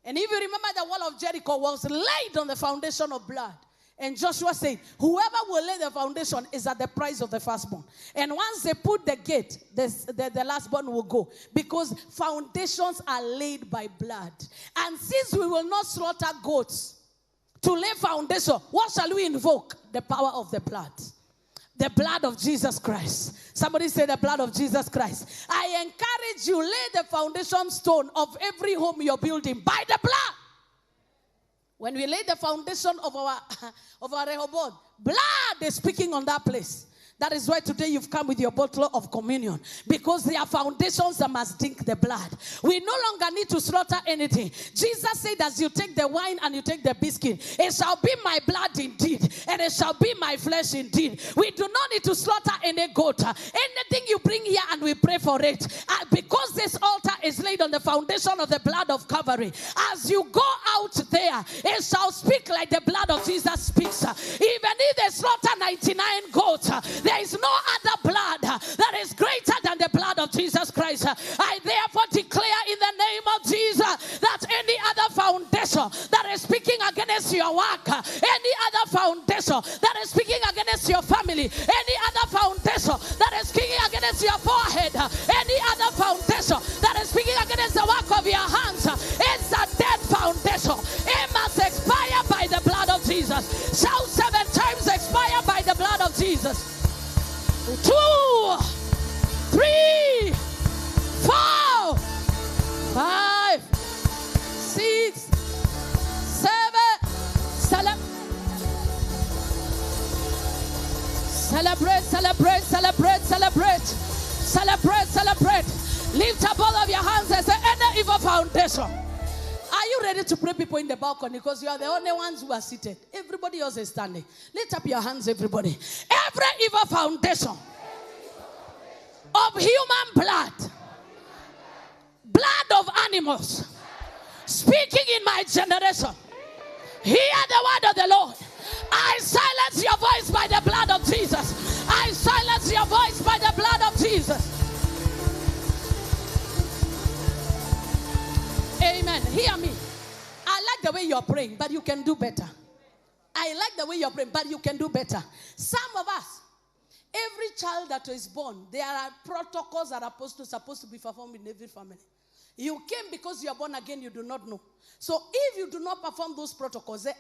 And if you remember, the wall of Jericho was laid on the foundation of blood. And Joshua said, whoever will lay the foundation is at the price of the firstborn. And once they put the gate, the lastborn will go. Because foundations are laid by blood. And since we will not slaughter goats to lay foundation, what shall we invoke? The power of the blood. The blood of Jesus Christ. Somebody say the blood of Jesus Christ. I encourage you, lay the foundation stone of every home you're building by the blood. When we lay the foundation of our Rehoboth, blood is speaking on that place. That is why today you've come with your bottle of communion. Because there are foundations that must drink the blood. We no longer need to slaughter anything. Jesus said, as you take the wine and you take the biscuit, it shall be my blood indeed, and it shall be my flesh indeed. We do not need to slaughter any goat. Anything you bring here and we pray for it. Because this altar is laid on the foundation of the blood of Calvary. As you go out there, it shall speak like the blood of Jesus speaks. Even if they slaughter 99 goats, there is no other blood that is greater than the blood of Jesus Christ. I therefore declare in the name of Jesus that any other foundation that is speaking against your work, any other foundation that is speaking against your family, any other foundation that is speaking against your forehead, any other foundation that is speaking against the work of your hands, it's a dead foundation. It must expire by the blood of Jesus. Shout 7 times, expire by the blood of Jesus. 2, 3, 4, 5, 6, 7. Celebrate, celebrate, celebrate, celebrate, celebrate, celebrate. Lift up all of your hands and say, any evil foundation. Are you ready to pray, people in the balcony? Because you are the only ones who are seated. Everybody else is standing. Lift up your hands, everybody. Every evil foundation of human blood, blood of animals, speaking in my generation, hear the word of the Lord. I silence your voice by the blood of Jesus. I silence your voice by the blood of Jesus. Amen. Hear me. I like the way you're praying, but you can do better. I like the way you're praying, but you can do better. Some of us, every child that is born, there are protocols that are supposed to be performed in every family. You came because you are born again, you do not know. So if you do not perform those protocols, the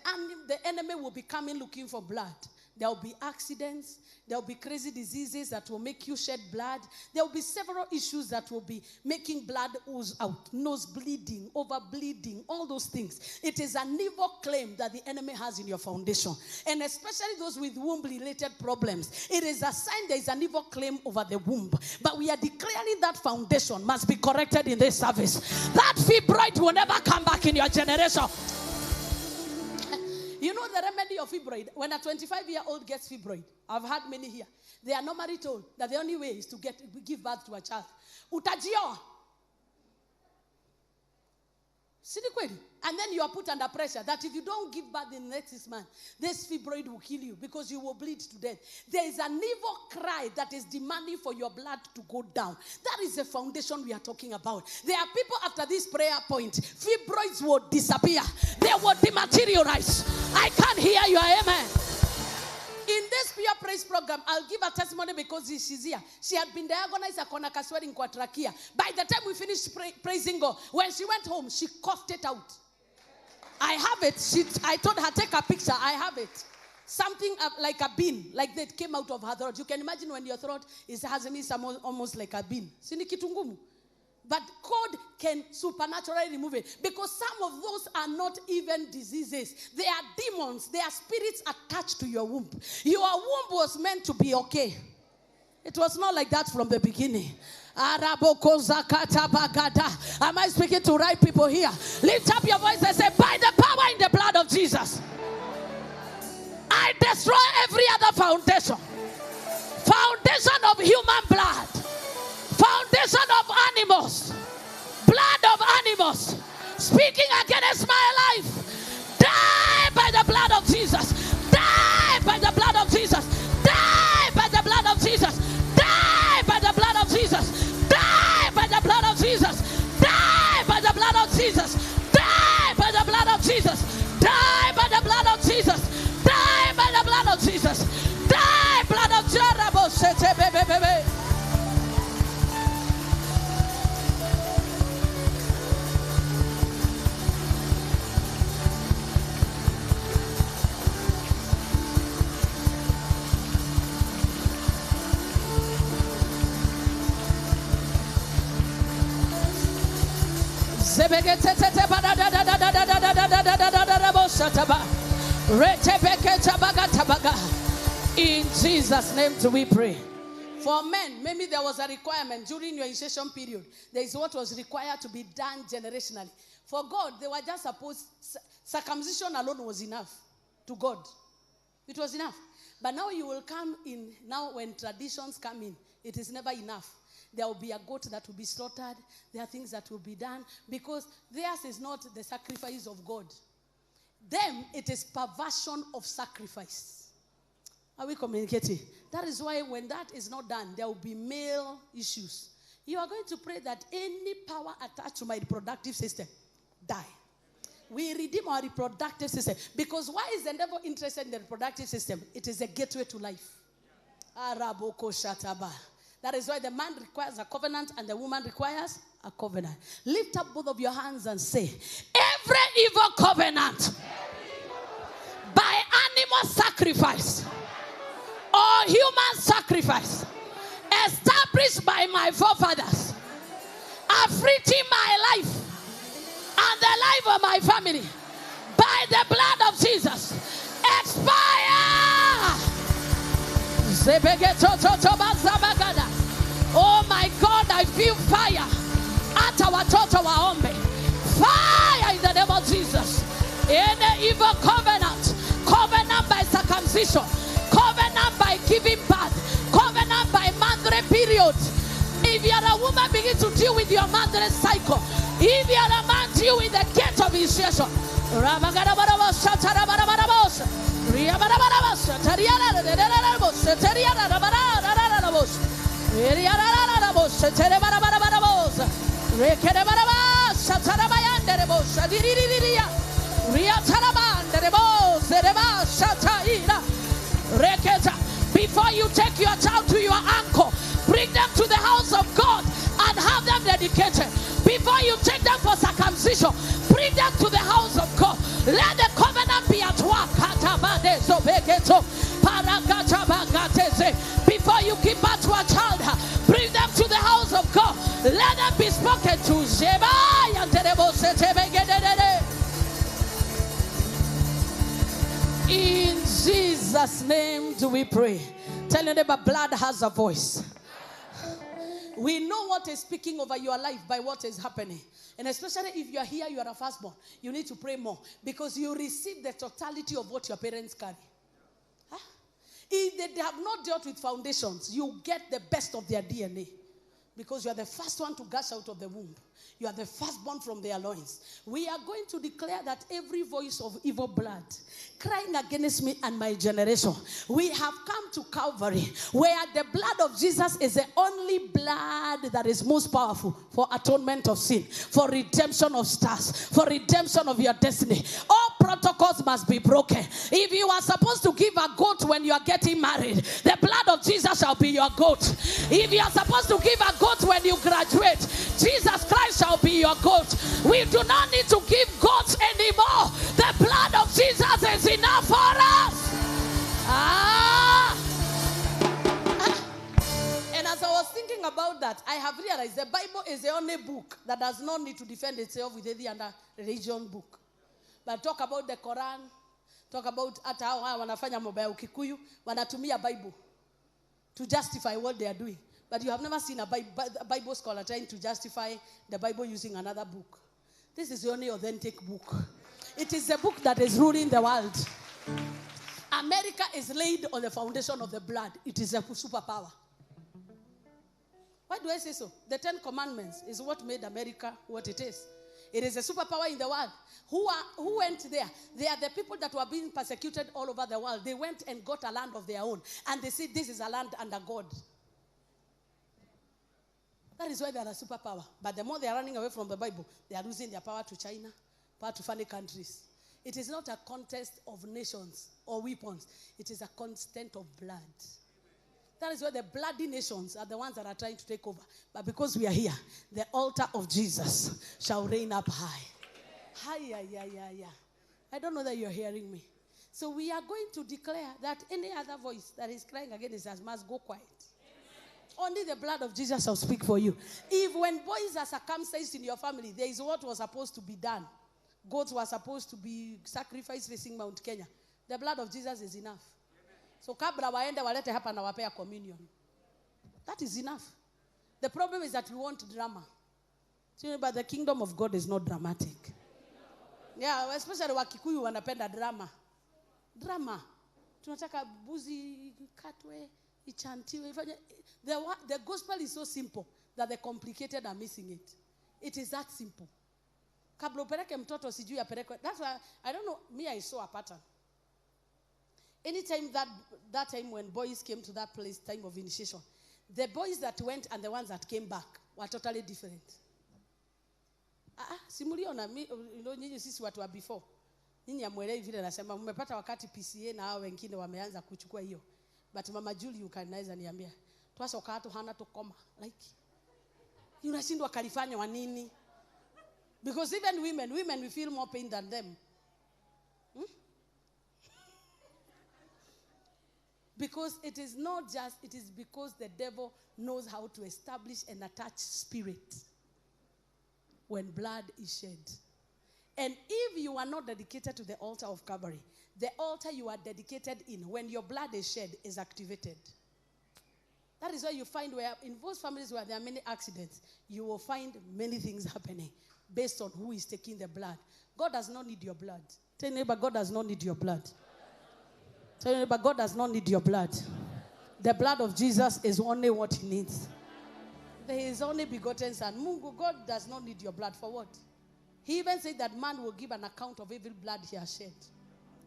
enemy will be coming looking for blood. There will be accidents. There will be crazy diseases that will make you shed blood. There will be several issues that will be making blood ooze out. Nose bleeding, over bleeding, all those things. It is an evil claim that the enemy has in your foundation. And especially those with womb-related problems. It is a sign there is an evil claim over the womb. But we are declaring that foundation must be corrected in this service. That fibroid will never come back in your generation. You know the remedy of fibroid? When a 25-year-old gets fibroid, I've had many here. They are normally told that the only way is to give birth to a child. Utajioa. And then you are put under pressure that if you don't give birth in the next 6 months, this fibroid will kill you because you will bleed to death. There is an evil cry that is demanding for your blood to go down. That is the foundation we are talking about. There are people after this prayer point, fibroids will disappear. They will dematerialize. I can't hear you, amen. In this Pure Praise program, I'll give a testimony because she's here. She had been diagnosed a kaswering kwa trachea. By the time we finished praising God, when she went home, she coughed it out. I have it. I told her, take a picture. I have it. Something like a bean, like that came out of her throat. You can imagine when your throat has almost like a bean. Sini kitungumu. But God can supernaturally remove it. Because some of those are not even diseases. They are demons. They are spirits attached to your womb. Your womb was meant to be okay. It was not like that from the beginning. Am I speaking to right people here? Lift up your voice and say, by the power in the blood of Jesus, I destroy every other foundation. Foundation of human blood. Foundation of animals, blood of animals, speaking against my life. Die by the blood of Jesus. Die by the blood of Jesus. Die by the blood of Jesus. Die by the blood of Jesus. Die by the blood of Jesus. Die by the blood of Jesus. Die by the blood of Jesus. Die by the blood of Jesus. Die by the blood of Jesus. Die blood of Jesus. In Jesus' name do we pray. For men, maybe there was a requirement during your initiation period. There is what was required to be done generationally. For God, they were just supposed, circumcision alone was enough to God. It was enough. But now you will come in, now when traditions come in, it is never enough. There will be a goat that will be slaughtered. There are things that will be done. Because theirs is not the sacrifice of God. Them, it is perversion of sacrifice. Are we communicating? That is why when that is not done, there will be male issues. You are going to pray that any power attached to my reproductive system, die. We redeem our reproductive system. Because why is the devil interested in the reproductive system? It is a gateway to life. That is why the man requires a covenant and the woman requires a covenant. Lift up both of your hands and say, every evil covenant by animal sacrifice or human sacrifice established by my forefathers, afflicting my life and the life of my family by the blood of Jesus, expire. Oh my God, I feel fire at our total Waombe. Fire in the name of Jesus. Any evil covenant, covenant by circumcision, covenant by giving birth, covenant by monthly periods. If you are a woman, begin to deal with your monthly cycle. If you are a man, deal with the gate of initiation. Before you take your child to your uncle, bring them to the house of God and have them dedicated. Before you take them for circumcision, bring them to the house of God. Let the covenant be at work. Before you give birth to a child, bring them to the house of God. Let them be spoken to. In Jesus' name do we pray. Tell your neighbor, blood has a voice. We know what is speaking over your life by what is happening. And especially if you are here, you are a firstborn, you need to pray more. Because you receive the totality of what your parents carry. Huh? If they have not dealt with foundations, you get the best of their DNA. Because you are the first one to gush out of the womb. You are the firstborn from their loins. We are going to declare that every voice of evil blood crying against me and my generation, we have come to Calvary, where the blood of Jesus is the only blood that is most powerful for atonement of sin, for redemption of stars, for redemption of your destiny. All protocols must be broken. If you are supposed to give a goat when you are getting married, the blood of Jesus shall be your goat. If you are supposed to give a goat when you graduate, Jesus Christ shall be your goat. We do not need to give goats anymore. The blood of Jesus is enough for us. And as I was thinking about that, I have realized the Bible is the only book that does not need to defend itself with any other religion book. But talk about the Quran, talk about hata hao wanafanya mambo ya Kikuyu, wanatumia Bible to justify what they are doing. But you have never seen a Bible scholar trying to justify the Bible using another book. This is the only authentic book. It is the book that is ruling the world. America is laid on the foundation of the blood. It is a superpower. Why do I say so? The 10 Commandments is what made America what it is. It is a superpower in the world. Who went there? They are the people that were being persecuted all over the world. They went and got a land of their own. And they said this is a land under God. That is why they are a superpower. But the more they are running away from the Bible, they are losing their power to China, power to funny countries. It is not a contest of nations or weapons. It is a contest of blood. That is why the bloody nations are the ones that are trying to take over. But because we are here, the altar of Jesus shall reign up high. I don't know that you're hearing me. So we are going to declare that any other voice that is crying against us must go quiet. Only the blood of Jesus shall speak for you. If when boys are circumcised in your family, there is what was supposed to be done. goats were supposed to be sacrificed facing Mount Kenya. The blood of Jesus is enough. So kabla waende walete hapa na wapea communion. That is enough. The problem is that we want drama. But the kingdom of God is not dramatic. Yeah, especially Wakikuyu wanapenda drama. Drama. Tunataka buzi katwe, ichantiwe. The gospel is so simple that the complicated are missing it. It is that simple. Kabla upeleke mtoto sijui apelekwe. That's why, I don't know, me I saw a pattern. Anytime that time when boys came to that place, time of initiation, the boys that went and the ones that came back were totally different. Simuliona, nyinyi sisi watu wa before. Nyinyi amwelewi vile nasema, mmepata wakati PCA na hao wengine wameanza kuchukua hiyo. But Mama Julie ukanaweza niambia, tuasoka hatu hana tukoma. Like, unashindwa kalifanya wa nini? Because even women we feel more pain than them. Because it is not just, it is because the devil knows how to establish and attach spirit when blood is shed. And if you are not dedicated to the altar of Calvary, the altar you are dedicated in, when your blood is shed, is activated. That is why you find where, in most families where there are many accidents, you will find many things happening based on who is taking the blood. God does not need your blood. Tell your neighbor, God does not need your blood. Tell your neighbor, God does not need your blood. The blood of Jesus is only what he needs. His only begotten son. Mungu, God does not need your blood for what? He even said that man will give an account of every blood he has shed.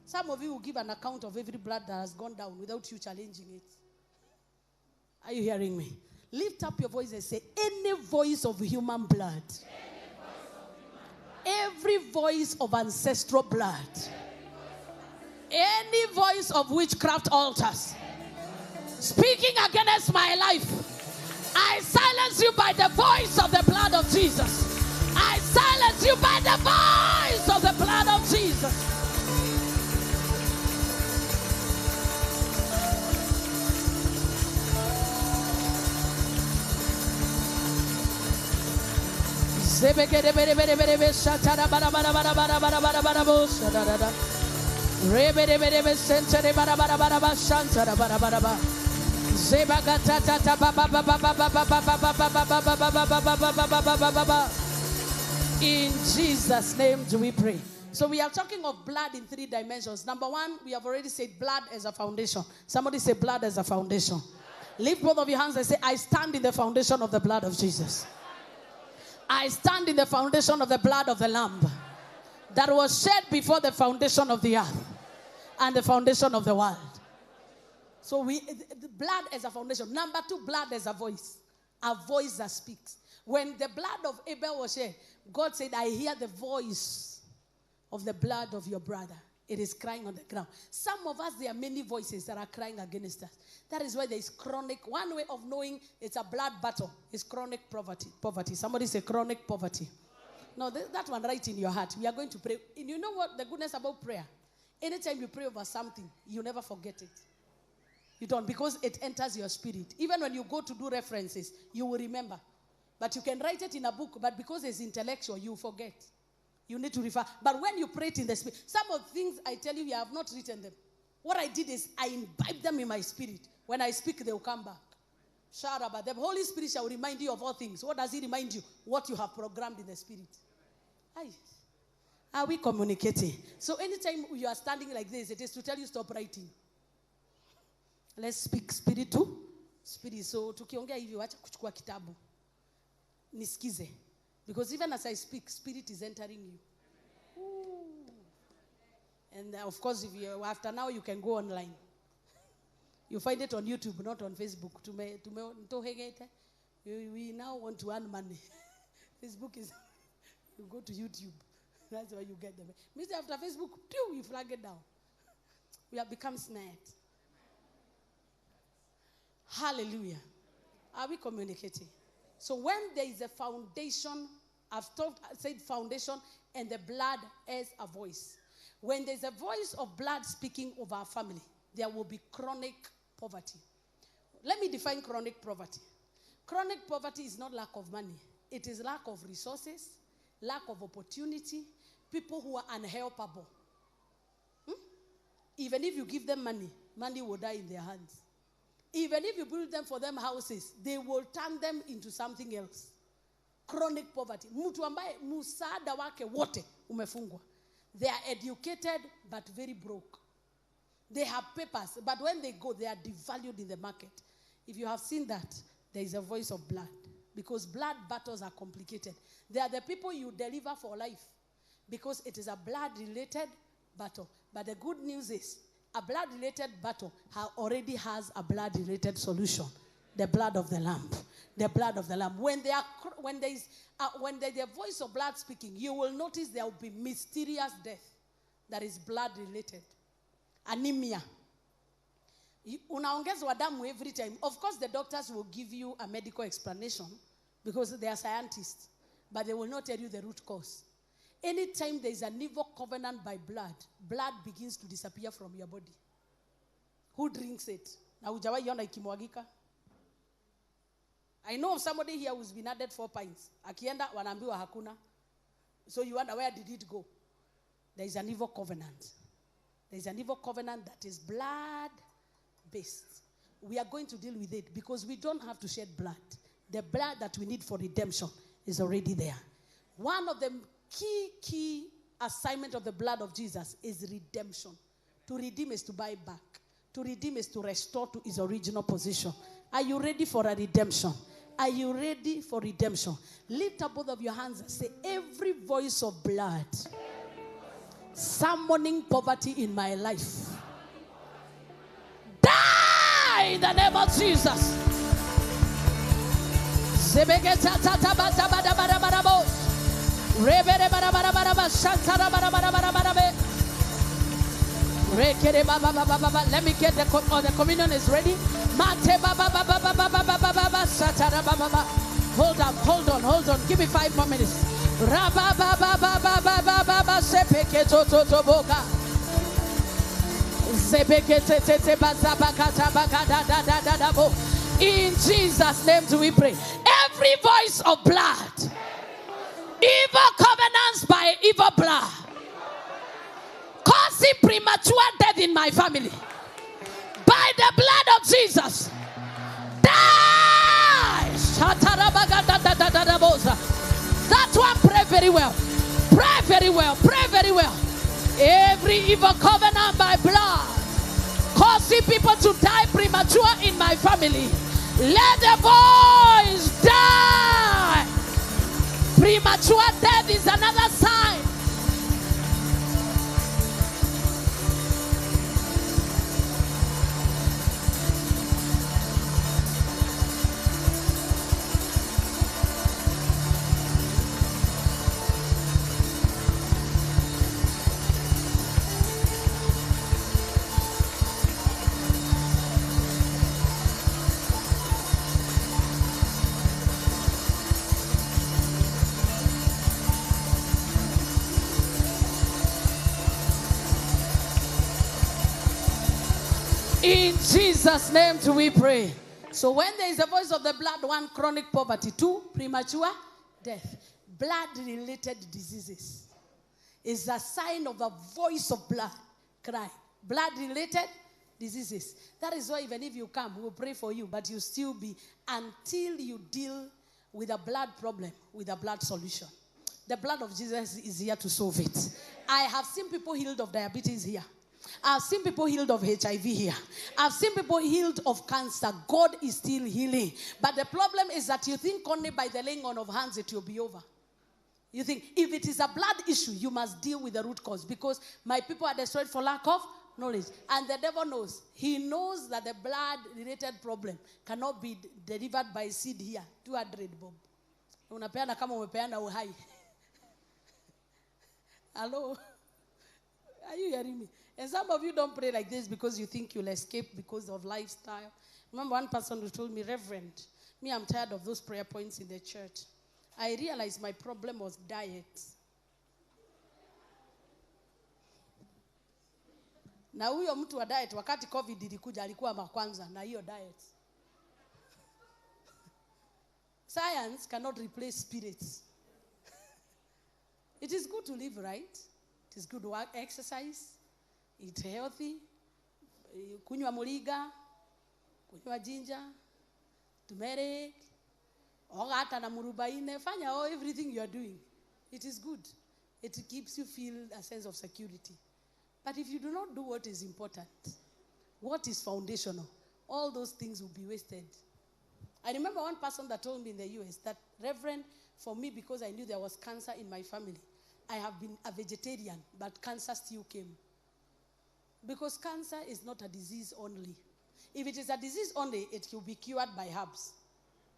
Some of you will give an account of every blood that has gone down without you challenging it. Are you hearing me? Lift up your voice and say, any voice of human blood, every voice of ancestral blood, any voice of witchcraft altars speaking against my life, I silence you by the voice of the blood of Jesus. I silence you by the voice of the blood of Jesus. In Jesus' name do we pray. So we are talking of blood in 3 dimensions. Number 1, we have already said blood as a foundation. Somebody say blood as a foundation. Lift both of your hands and say, I stand in the foundation of the blood of Jesus. I stand in the foundation of the blood of the Lamb that was shed before the foundation of the earth and the foundation of the world. So the blood as a foundation. Number 2, blood as a voice that speaks. When the blood of Abel was shed, God said, I hear the voice of the blood of your brother. It is crying on the ground. Some of us, there are many voices that are crying against us. That is why there is chronic. One way of knowing it's a blood battle is chronic poverty. Somebody say chronic poverty. No, that one right in your heart. We are going to pray. And you know what the goodness about prayer? Anytime you pray over something, you never forget it. You don't, because it enters your spirit. Even when you go to do references, you will remember. But you can write it in a book, but because it's intellectual, you forget. You need to refer. But when you pray it in the spirit, some of the things I tell you, I have not written them. What I did is I imbibe them in my spirit. When I speak, they will come back. Sharaba. The Holy Spirit shall remind you of all things. What does he remind you? What you have programmed in the spirit. Aye. Are we communicating? So anytime you are standing like this, it is to tell you stop writing. Let's speak spirit to spirit. So tukiongea hivi wacha kuchukua kitabu. Nisikize. Because even as I speak, spirit is entering you. Ooh. And of course, if you after now, you can go online. You find it on YouTube, not on Facebook. We now want to earn money. Facebook is, you go to YouTube. That's where you get them. Mister, after Facebook, you flag it down. We have become snared. Hallelujah. Are we communicating? So when there is a foundation, said foundation, and the blood as a voice. When there's a voice of blood speaking of our family, there will be chronic poverty. Let me define chronic poverty. Chronic poverty is not lack of money. It is lack of resources, lack of opportunity, people who are unhelpable. Even if you give them money, money will die in their hands. Even if you build them for them houses, they will turn them into something else. Chronic poverty. Mtu ambaye msaada wake wote umefungwa. They are educated but very broke. They have papers, but when they go, they are devalued in the market. If you have seen that, there is a voice of blood. Because blood battles are complicated. They are the people you deliver for life. Because it is a blood-related battle. But the good news is, a blood-related battle already has a blood-related solution. The blood of the Lamb. The blood of the Lamb. When there is the voice of blood speaking, you will notice there will be mysterious death that is blood-related. Anemia. Unaongezwa damu every time. Of course, the doctors will give you a medical explanation because they are scientists, but they will not tell you the root cause. Anytime there is an evil covenant by blood, blood begins to disappear from your body. Who drinks it? Na hujawahi iona ikimwagika? I know of somebody here who's been added 4 pints. Akienda wanaambiwa hakuna. So you wonder, where did it go? There is an evil covenant. There is an evil covenant that is blood-based. We are going to deal with it because we don't have to shed blood. The blood that we need for redemption is already there. One of the key assignment of the blood of Jesus is redemption. To redeem is to buy back. To redeem is to restore to his original position. Are you ready for a redemption? Are you ready for redemption? Lift up both of your hands and say, every voice of blood summoning poverty in my life, die in the name of Jesus. Let me get the communion is ready. Hold on. Give me 5 more minutes. In Jesus' name do we pray. Every voice of blood, evil covenants by evil blood, causing premature death in my family, by the blood of Jesus, die. That one, pray very well. Pray very well. Pray very well. Every evil covenant by blood, causing people to die premature in my family, let the voice die. Premature death is another sign. In Jesus' name do we pray. So when there is a voice of the blood, 1, chronic poverty. 2, premature death. Blood-related diseases is a sign of a voice of blood cry. Blood-related diseases. That is why even if you come, we will pray for you, but you still be until you deal with a blood problem, with a blood solution. The blood of Jesus is here to solve it. I have seen people healed of diabetes here. I've seen people healed of HIV here. I've seen people healed of cancer. God is still healing. But the problem is that you think only by the laying on of hands it will be over. You think if it is a blood issue, you must deal with the root cause. Because my people are destroyed for lack of knowledge. And the devil knows. He knows that the blood-related problem cannot be delivered by seed here. 200 bob. Unapeana kama umepeana uhai. Hello? Are you hearing me? And some of you don't pray like this because you think you'll escape because of lifestyle. Remember one person who told me, Reverend, me, I'm tired of those prayer points in the church. I realized my problem was diet. Na huyo mtu wa diet, wakati COVID ilikuja, alikuwa makwanza na hiyo diet. Science cannot replace spirits. It is good to live right. It is good to work, exercise, eat healthy, kunywa muliga, kunywa ginger, turmeric, ogata na murubaine, fanya everything you are doing. It is good. It keeps you feel a sense of security. But if you do not do what is important, what is foundational, all those things will be wasted. I remember one person that told me in the US that, Reverend, for me, because I knew there was cancer in my family, I have been a vegetarian, but cancer still came. Because cancer is not a disease only. If it is a disease only, it will be cured by herbs.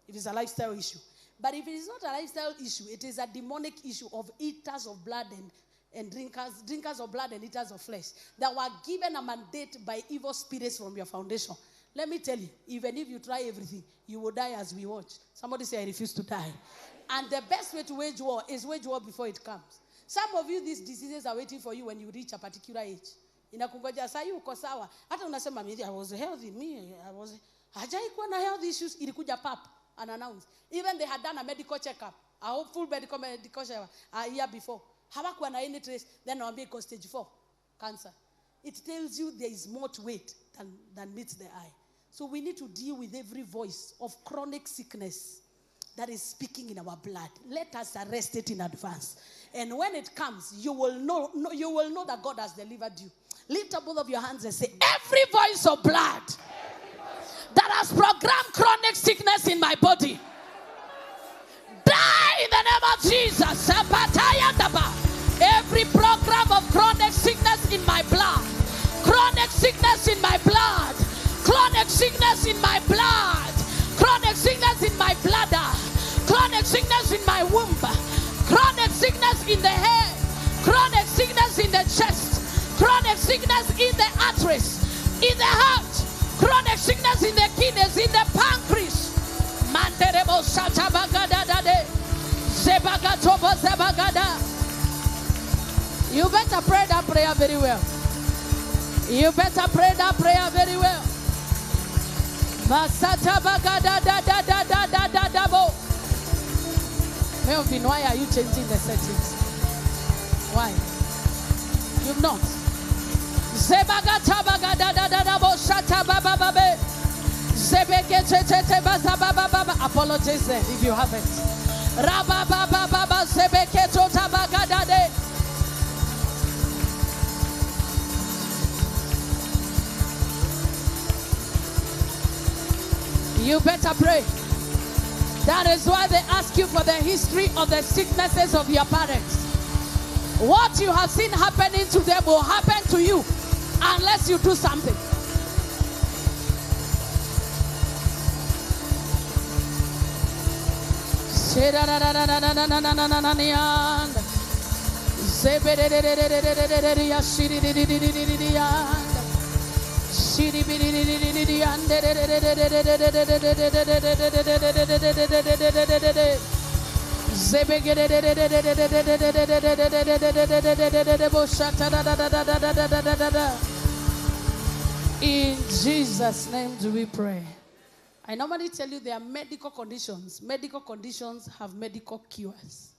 If it's a lifestyle issue. But if it is not a lifestyle issue, it is a demonic issue of eaters of blood and drinkers of blood and eaters of flesh that were given a mandate by evil spirits from your foundation. Let me tell you, even if you try everything, you will die as we watch. Somebody say, I refuse to die. And the best way to wage war is wage war before it comes. Some of you, these diseases are waiting for you when you reach a particular age. Inakungoja saa hii uko sawa. Hata unasema I was healthy, hajaikuwa na health issues, ilikuja pap, unannounced. Even they had done a medical checkup, a full medical checkup a year before. Hawakuwa na any trace, then naambia iko stage 4 cancer. It tells you there is more to it than meets the eye. So we need to deal with every voice of chronic sickness that is speaking in our blood. Let us arrest it in advance. And when it comes, you will know that God has delivered you. Lift up both of your hands and say, every voice of blood that has programmed chronic sickness in my body, die in the name of Jesus. Every program of chronic sickness in my blood, chronic sickness in my blood, chronic sickness in my blood, chronic sickness in my bladder, chronic sickness in my womb, chronic sickness in the head, chronic sickness in the chest, chronic sickness in the arteries, in the heart, chronic sickness in the kidneys, in the pancreas. You better pray that prayer very well. You better pray that prayer very well. Melvin, why are you changing the settings? Why? You've not. Apologize then if you haven't. You better pray. That is why they ask you for the history of the sicknesses of your parents. What you have seen happening to them will happen to you unless you do something. In Jesus' name do we pray. I normally tell you there are medical conditions. Medical conditions have medical cures.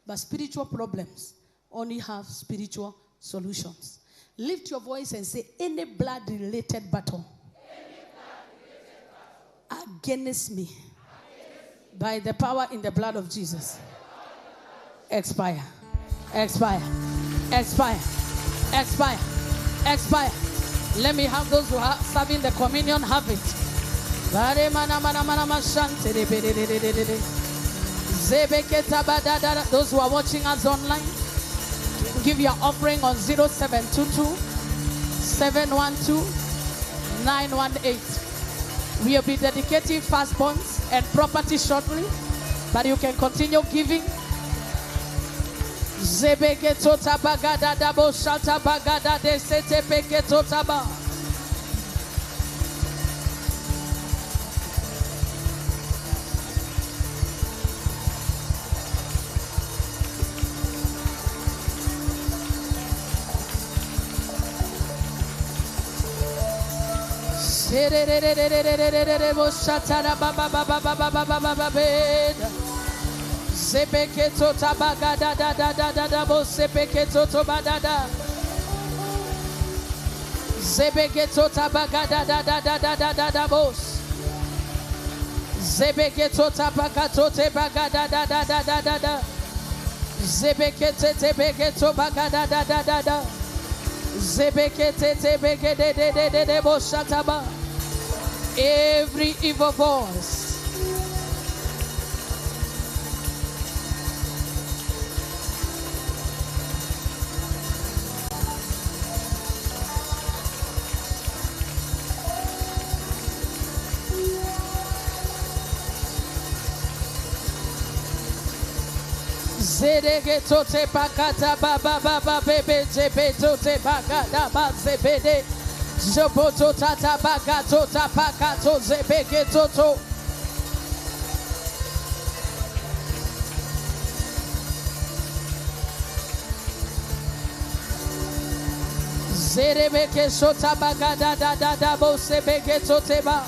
But spiritual problems only have spiritual solutions. Lift your voice and say, any blood-related battle against me by the power in the blood of Jesus. Expire. Expire. Expire. Expire. Expire. Let me have those who are serving the communion have it. Those who are watching us online, give your offering on 0722 712 918. We'll be dedicating firstborns and property shortly, but you can continue giving. Zebeketo tabagada da da da da da bo sebeketo to badada. Zebeketo tabagada da da da da da da da bos. Zebeketo tabakato te bagada da da da da da da. Zebekete te beketo bagada da da da da. Zebekete te begede de de de bo shataba. Every evil voice. Zedege tote pakata baba baba bebe jebe tote pakata ba zebede zoboto tata bagato tapakato zebege toto zerebeke sota bagada da da da bo zebege tote ba.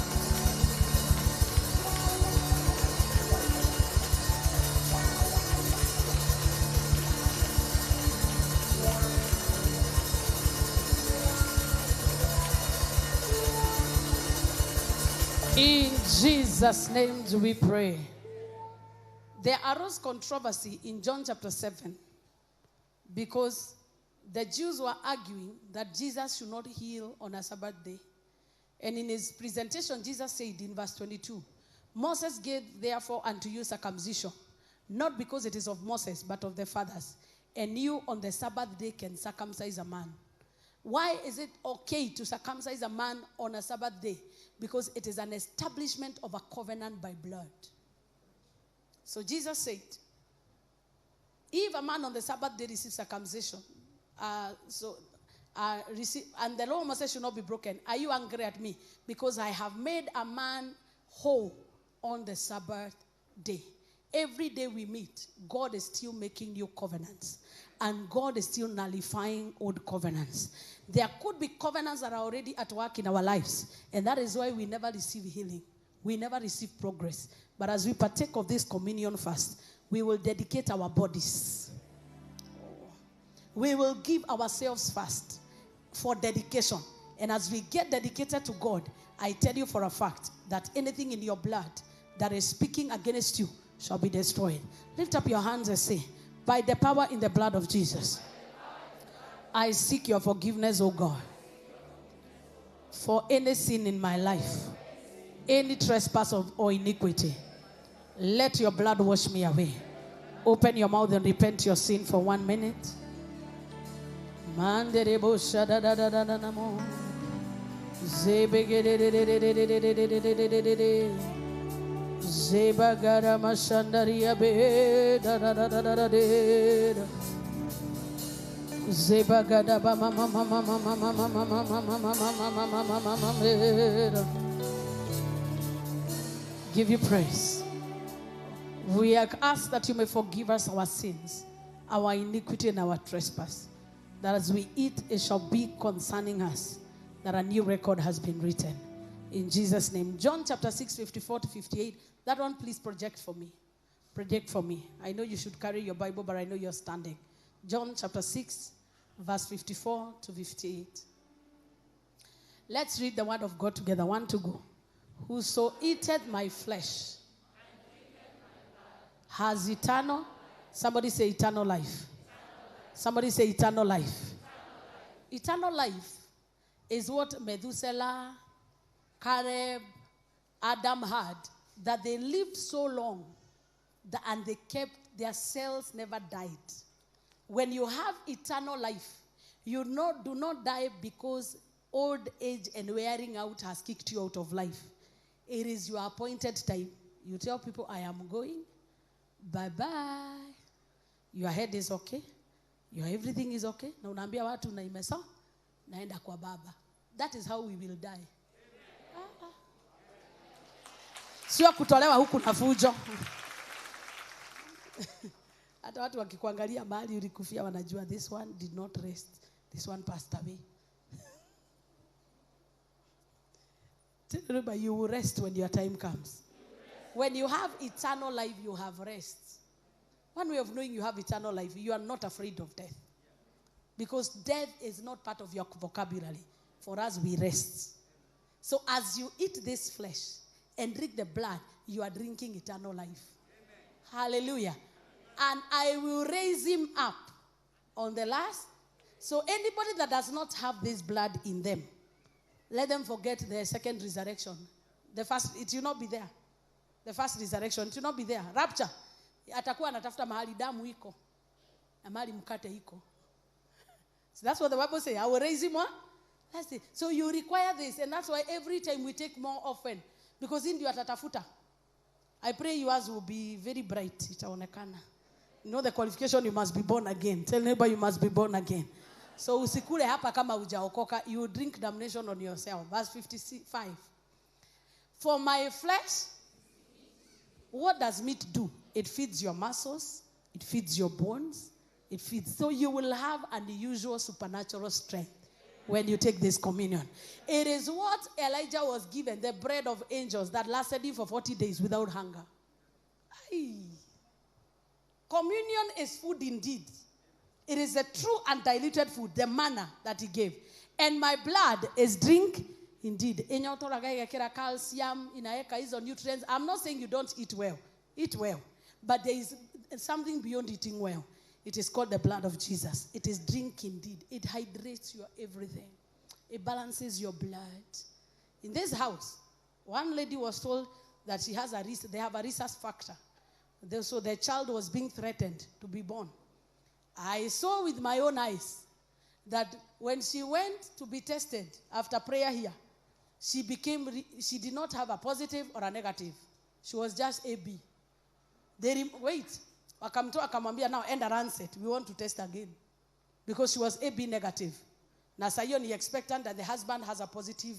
In Jesus' name do we pray. There arose controversy in John chapter 7 because the Jews were arguing that Jesus should not heal on a Sabbath day. And in his presentation, Jesus said in verse 22, Moses gave therefore unto you circumcision, not because it is of Moses, but of the fathers. And you on the Sabbath day can circumcise a man. Why is it okay to circumcise a man on a Sabbath day? Because it is an establishment of a covenant by blood. So Jesus said, if a man on the Sabbath day receives circumcision, and the law of Moses should not be broken, are you angry at me? Because I have made a man whole on the Sabbath day. Every day we meet, God is still making new covenants. And God is still nullifying old covenants. There could be covenants that are already at work in our lives. And that is why we never receive healing. We never receive progress. But as we partake of this communion fast, we will dedicate our bodies. We will give ourselves fast for dedication. And as we get dedicated to God, I tell you for a fact that anything in your blood that is speaking against you shall be destroyed. Lift up your hands and say, by the power in the blood of Jesus, I seek your forgiveness, O God, for any sin in my life, any trespass or iniquity. Let your blood wash me away. Open your mouth and repent your sin for 1 minute. Zebagara mashandaria be da da da da da da. Zebagada ba ma ma ma ma ma ma ma ma ma ma ma ma ma ma ma. Give you praise. We ask that you may forgive us our sins, our iniquity and our trespass. That as we eat, it shall be concerning us that a new record has been written. In Jesus' name. John chapter 6, 54 to 58. That one, please project for me. Project for me. I know you should carry your Bible, but I know you're standing. John chapter 6, verse 54 to 58. Let's read the word of God together. 1 to go. Whoso eateth my flesh has eternal. Somebody say eternal life. Somebody say eternal life. Eternal life is what Methuselah, Caleb, Adam had, that they lived so long and they kept their cells never died. When you have eternal life, you do not die because old age and wearing out has kicked you out of life. It is your appointed time. You tell people, I am going. Bye-bye. Your head is okay. Your everything is okay. Na unaambia watu na imesa naenda kwa baba. That is how we will die. Sio kutolewa huku na fujo. Hata watu wakikuangalia mahali ulikufia wanajua this one did not rest. This one passed away. Remember, you will rest when your time comes. When you have eternal life, you have rest. One way of knowing you have eternal life, you are not afraid of death. Because death is not part of your vocabulary. For us, we rest. So as you eat this flesh and drink the blood, you are drinking eternal life. Amen. Hallelujah. And I will raise him up on the last. So anybody that does not have this blood in them, let them forget the second resurrection. The first, it will not be there. The first resurrection, it will not be there. Rapture. Atakuwa anatafuta mahali damu iko. Na mahali mkate iko. So that's what the Bible says. I will raise him up. That's it. So you require this. And that's why every time we take more often. Because in ndio atatafuta. I pray yours will be very bright. Itaonekana. You know the qualification, you must be born again. Tell neighbor you must be born again. So usikule hapa kama hujaokoka, you drink damnation on yourself. Verse 55. For my flesh, what does meat do? It feeds your muscles. It feeds your bones. It feeds. So you will have unusual supernatural strength when you take this communion. It is what Elijah was given, the bread of angels that lasted him for 40 days without hunger. Aye. Communion is food indeed. It is a true and diluted food, the manna that he gave. And my blood is drink indeed. Calcium, nutrients. I'm not saying you don't eat well. Eat well. But there is something beyond eating well. It is called the blood of Jesus. It is drink indeed. It hydrates your everything. It balances your blood. In this house, one lady was told that she has they have a rhesus factor. So their child was being threatened to be born. I saw with my own eyes that when she went to be tested after prayer here, she did not have a positive or a negative. She was just AB. Akamwambia now end Lancet. We want to test again. Because she was AB negative. Na sayo ni expectant that the husband has a positive,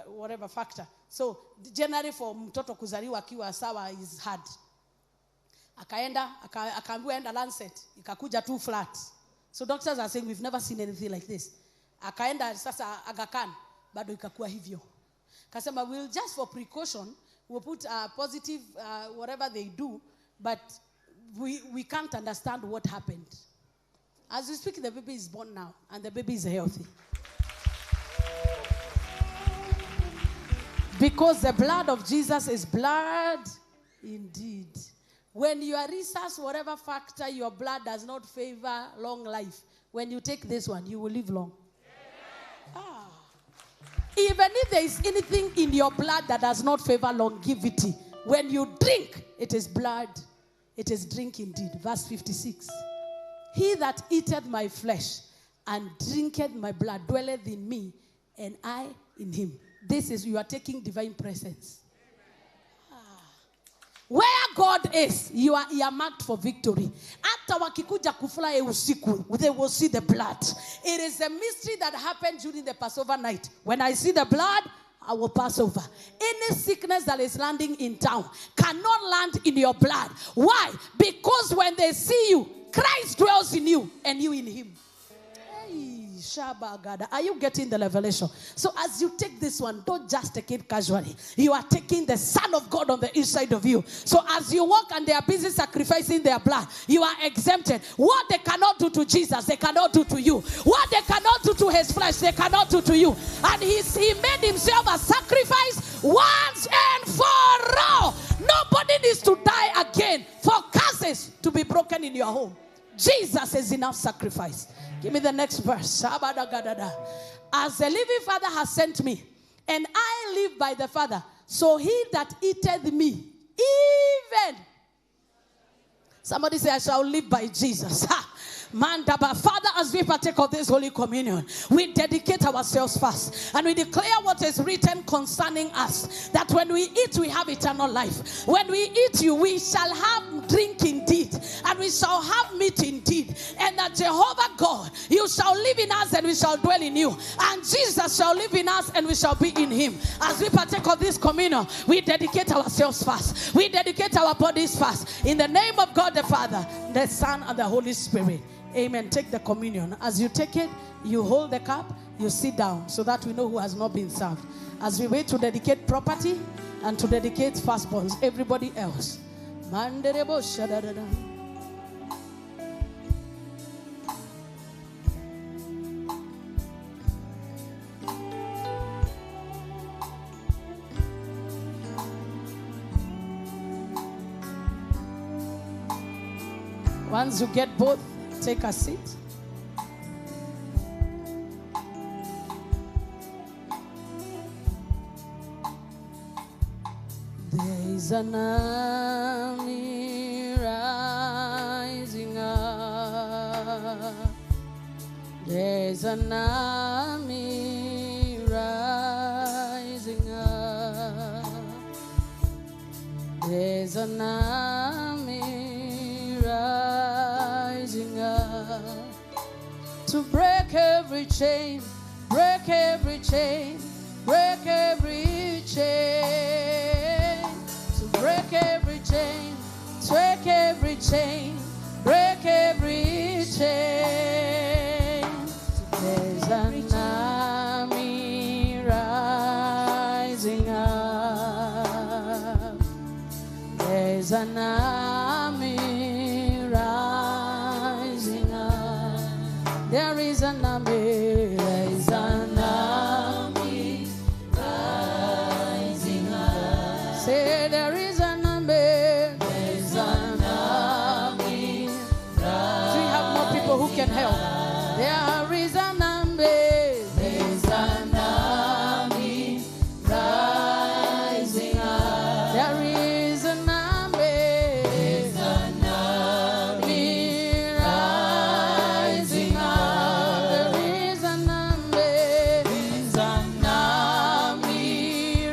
whatever factor. So generally for mtoto kuzaliwa akiwa sawa is hard. Akaambiwa enda Lancet. Ikakuja too flat. So doctors are saying we've never seen anything like this. Akaenda sasa Aga Khan. Bado ikakuwa hivyo. Kasema we'll just for precaution, we'll put positive whatever they do, but we can't understand what happened. As we speak, the baby is born now, and the baby is healthy. Because the blood of Jesus is blood indeed. When you are rhesus, whatever factor, your blood does not favor long life. When you take this one, you will live long. Even if there is anything in your blood that does not favor longevity, when you drink, it is blood. It is drink indeed. Verse 56. He that eateth my flesh and drinketh my blood dwelleth in me, and I in him. This is, you are taking divine presence. Where God is, you are earmarked for victory. After wakikuja kufula usiku, they will see the blood. It is a mystery that happened during the Passover night. When I see the blood, I will pass over. Any sickness that is landing in town cannot land in your blood. Why? Because when they see you, Christ dwells in you and you in him. Are you getting the revelation? So as you take this one, don't just take it casually. You are taking the Son of God on the inside of you. So as you walk and they are busy sacrificing their blood, you are exempted. What they cannot do to Jesus, they cannot do to you. What they cannot do to his flesh, they cannot do to you. And he made himself a sacrifice once and for all. Nobody needs to die again for curses to be broken in your home. Jesus is enough sacrifice. Give me the next verse. As the living Father has sent me, and I live by the Father, so he that eateth me, even. Somebody say, I shall live by Jesus. Father, as we partake of this Holy Communion, we dedicate ourselves first. And we declare what is written concerning us. That when we eat, we have eternal life. When we eat you, we shall have drink indeed. And we shall have meat indeed. And that Jehovah God, you shall live in us and we shall dwell in you. And Jesus shall live in us and we shall be in him. As we partake of this communion, we dedicate ourselves first. We dedicate our bodies first. In the name of God the Father, the Son, and the Holy Spirit. Amen. Take the communion. As you take it, you hold the cup, you sit down so that we know who has not been served. As we wait to dedicate property and to dedicate firstborns, everybody else. Once you get both, take a seat. There is an army rising up. There's an army rising up. There's an army rising up to break every chain, break every chain, break every chain, to break every chain, break every chain, break every chain. There's an army rising up. There's an army rising up. There is an army, there is an army rising up. Say there is an army, there is an army rising up. Do you have more people who can help? There is an army, there is an army rising up. There is an army, there is an army rising up. There is an army, there is an army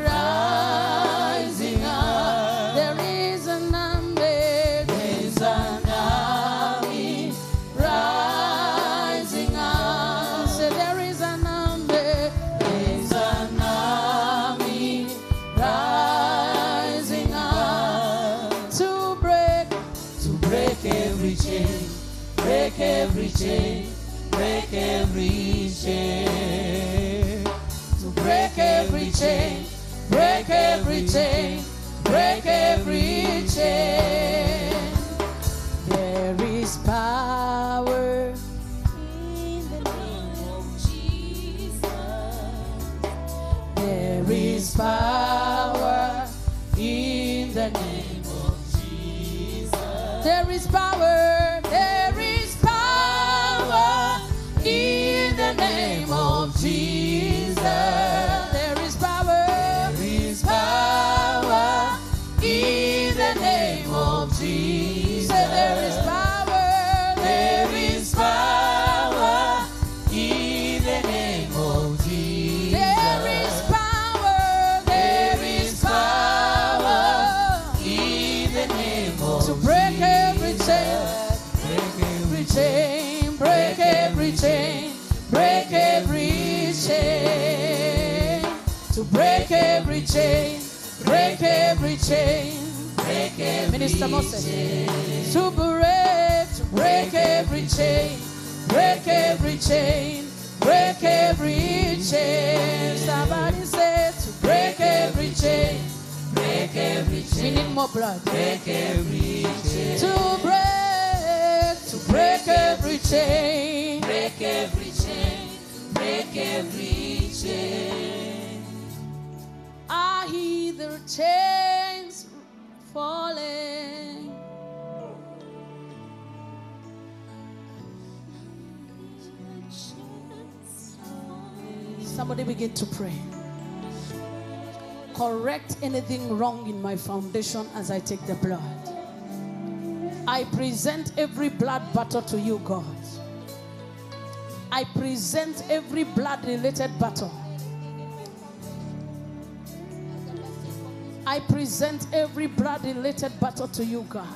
rising up. There is an army, there is an army rising up. Say there is an army, there is an army rising up to break every chain, break every chain, break every chain, to break every chain, break every chain, break every chain. There is power in the name of Jesus. There is power in the name of Jesus. There is power, there is power in the name of Jesus. There is power in the name of Jesus. There is power, there is power in the name of Jesus. There is power, there is power in the name of to break every chain, break every chain, break every chain, break every chain, to break every chain, break every chain, break every Minister Moses, to break every chain, break every chain, break every chain. Somebody said to break every chain, break every chain. We need more blood. Break every chain. To break every chain, break every chain, break every chain. I hear the chains falling. Somebody begin to pray. Correct anything wrong in my foundation as I take the blood. I present every blood battle to you, God. I present every blood-related battle. I present every blood-related battle to you, God.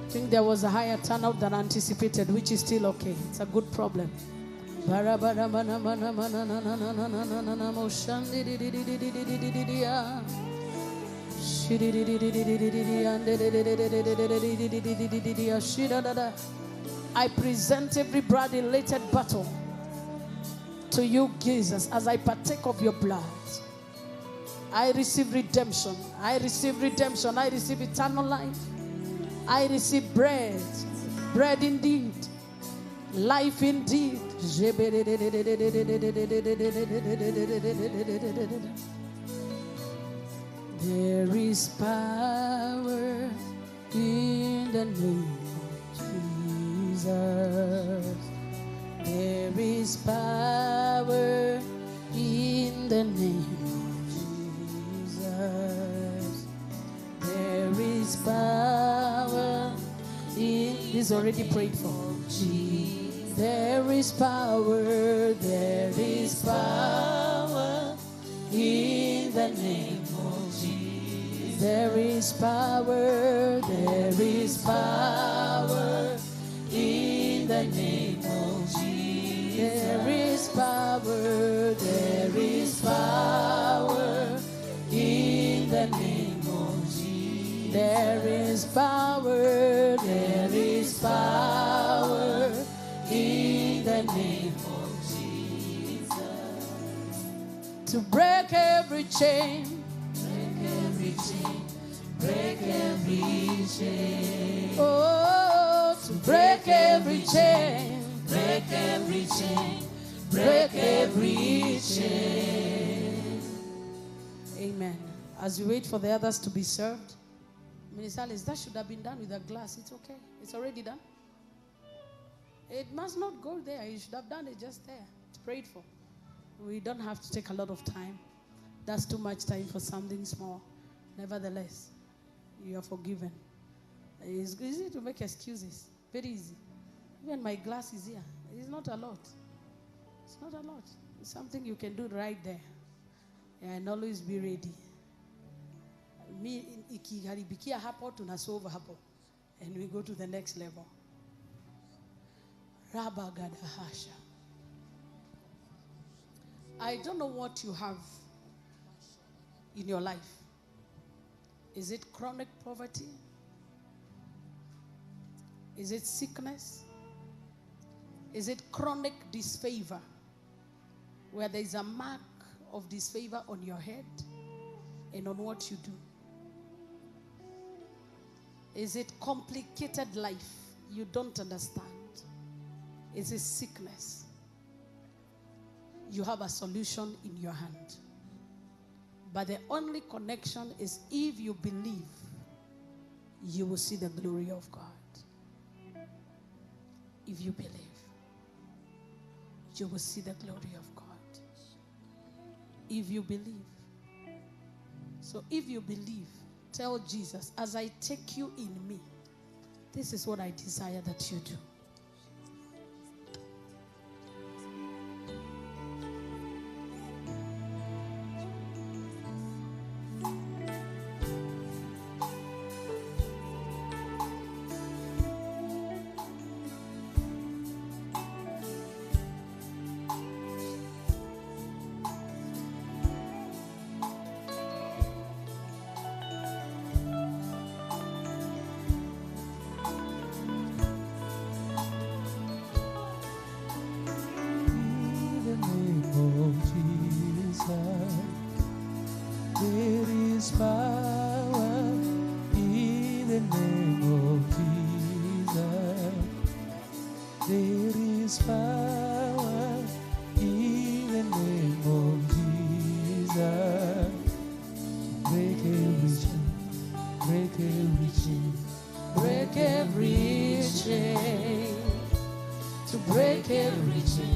I think there was a higher turnout than anticipated, which is still okay. It's a good problem. I present every blood-related battle to you, Jesus, as I partake of your blood. I receive redemption. I receive redemption. I receive eternal life. I receive bread. Bread indeed. Life indeed. There is power in the name of Jesus. There is power in the name of Jesus. There is power in... This is already prayed for. Jesus. There is power in the name of Jesus. There is power in the name of Jesus. There is power in the name of Jesus. There is power in the name of Jesus. To break every chain, break every chain. Oh, to break every chain, break every chain. Amen. As we wait for the others to be served, Minister Alice, that should have been done with a glass. It's okay. It's already done. It must not go there. You should have done it just there. It's prayed for. We don't have to take a lot of time. That's too much time for something small. Nevertheless, you are forgiven. It's easy to make excuses. Very easy. Even my glass is here. It's not a lot. It's not a lot. It's something you can do right there. And always be ready. Me ikiharibikia hapo tunasolve hapo. And we go to the next level. Rabagadahasha. I don't know what you have in your life. Is it chronic poverty? Is it sickness? Is it chronic disfavor, where there is a mark of disfavor on your head and on what you do? Is it complicated life you don't understand? Is it sickness? You have a solution in your hand. But the only connection is if you believe, you will see the glory of God. If you believe, you will see the glory of God. If you believe. So if you believe, tell Jesus, as I take you in me, this is what I desire that you do.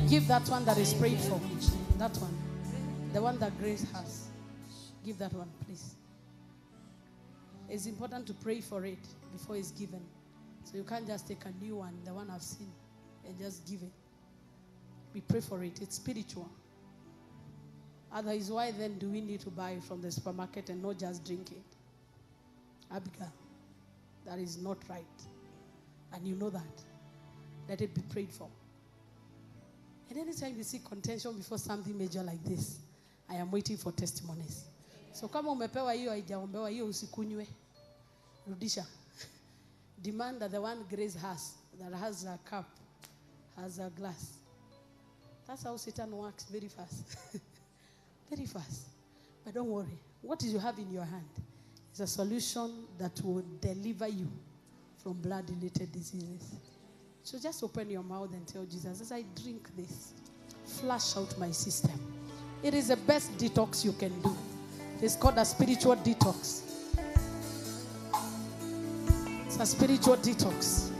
Give that one that is prayed for. That one. The one that grace has. Give that one, please. It's important to pray for it before it's given. So you can't just take a new one, the one I've seen, and just give it. We pray for it. It's spiritual. Otherwise, why then do we need to buy from the supermarket and not just drink it? Abigail, that is not right. And you know that. Let it be prayed for. And anytime you see contention before something major like this, I am waiting for testimonies. So kama umepewa hiyo haijaombewa hiyo usikunywe. Rudisha. Demand that the one Grace has, that has a cup, has a glass. That's how Satan works, very fast. Very fast. But don't worry. What you have in your hand is a solution that will deliver you from blood-related diseases. So just open your mouth and tell Jesus, as I drink this, flush out my system. It is the best detox you can do. It's called a spiritual detox. It's a spiritual detox.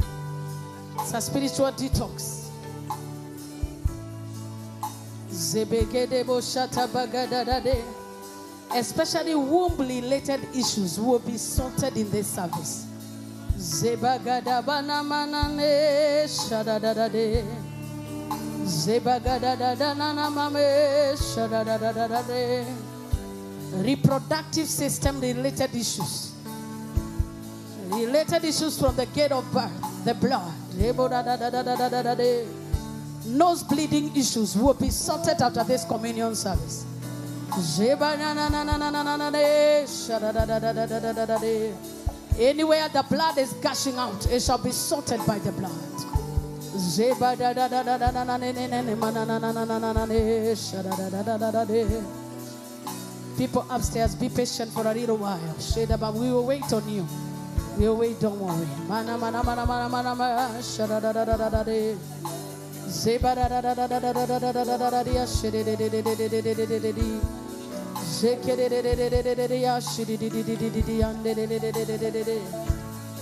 It's a spiritual detox. Especially womb-related issues will be sorted in this service. Reproductive system related issues. Related issues from the gate of birth, the blood. Nose bleeding issues will be sorted out of this communion service. Anywhere the blood is gushing out, it shall be sorted by the blood. People upstairs, be patient for a little while. We will wait on you. We will wait, don't worry.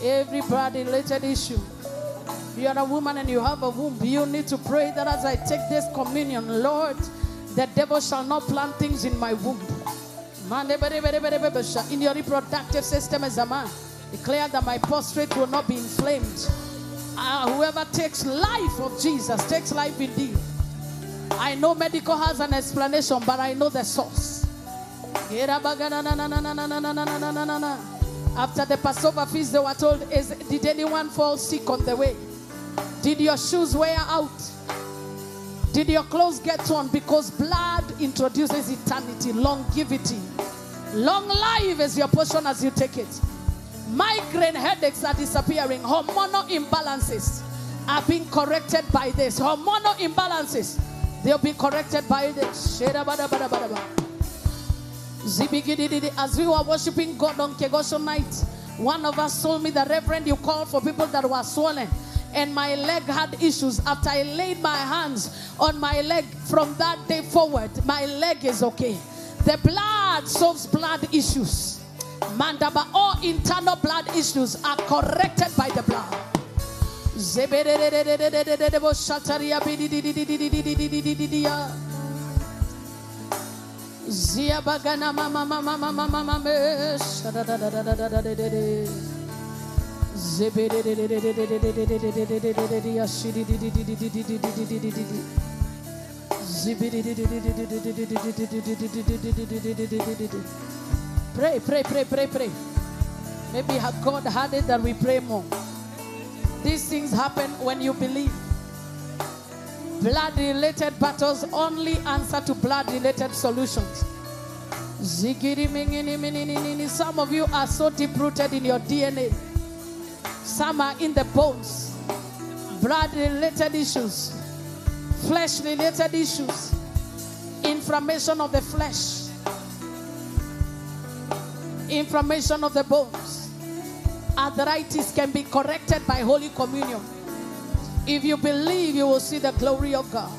Every blood-related issue. You are a woman and you have a womb. You need to pray that as I take this communion, Lord, the devil shall not plant things in my womb. In your reproductive system as a man, declare that my prostate will not be inflamed. Whoever takes life of Jesus takes life indeed. I know medical has an explanation, but I know the source. After the Passover feast, they were told, did anyone fall sick on the way? Did your shoes wear out? Did your clothes get torn? Because blood introduces eternity, longevity. Long life is your portion as you take it. Migraine headaches are disappearing. Hormonal imbalances are being corrected by this. Hormonal imbalances, they'll be corrected by this. As we were worshiping God on Kigooco night, one of us told me, the Reverend, you called for people that were swollen, and my leg had issues. After I laid my hands on my leg, from that day forward, my leg is okay. The blood solves blood issues. Mandaba, all internal blood issues are corrected by the blood. Zia bagana mama mama mama mama me Pray, pray, pray, pray, pray. Maybe God had it that we pray more. These things happen when you believe. Blood-related battles only answer to blood-related solutions. Some of you are so deep-rooted in your DNA. Some are in the bones. Blood-related issues. Flesh-related issues. Inflammation of the flesh. Inflammation of the bones. Arthritis can be corrected by Holy Communion. If you believe, you will see the glory of God.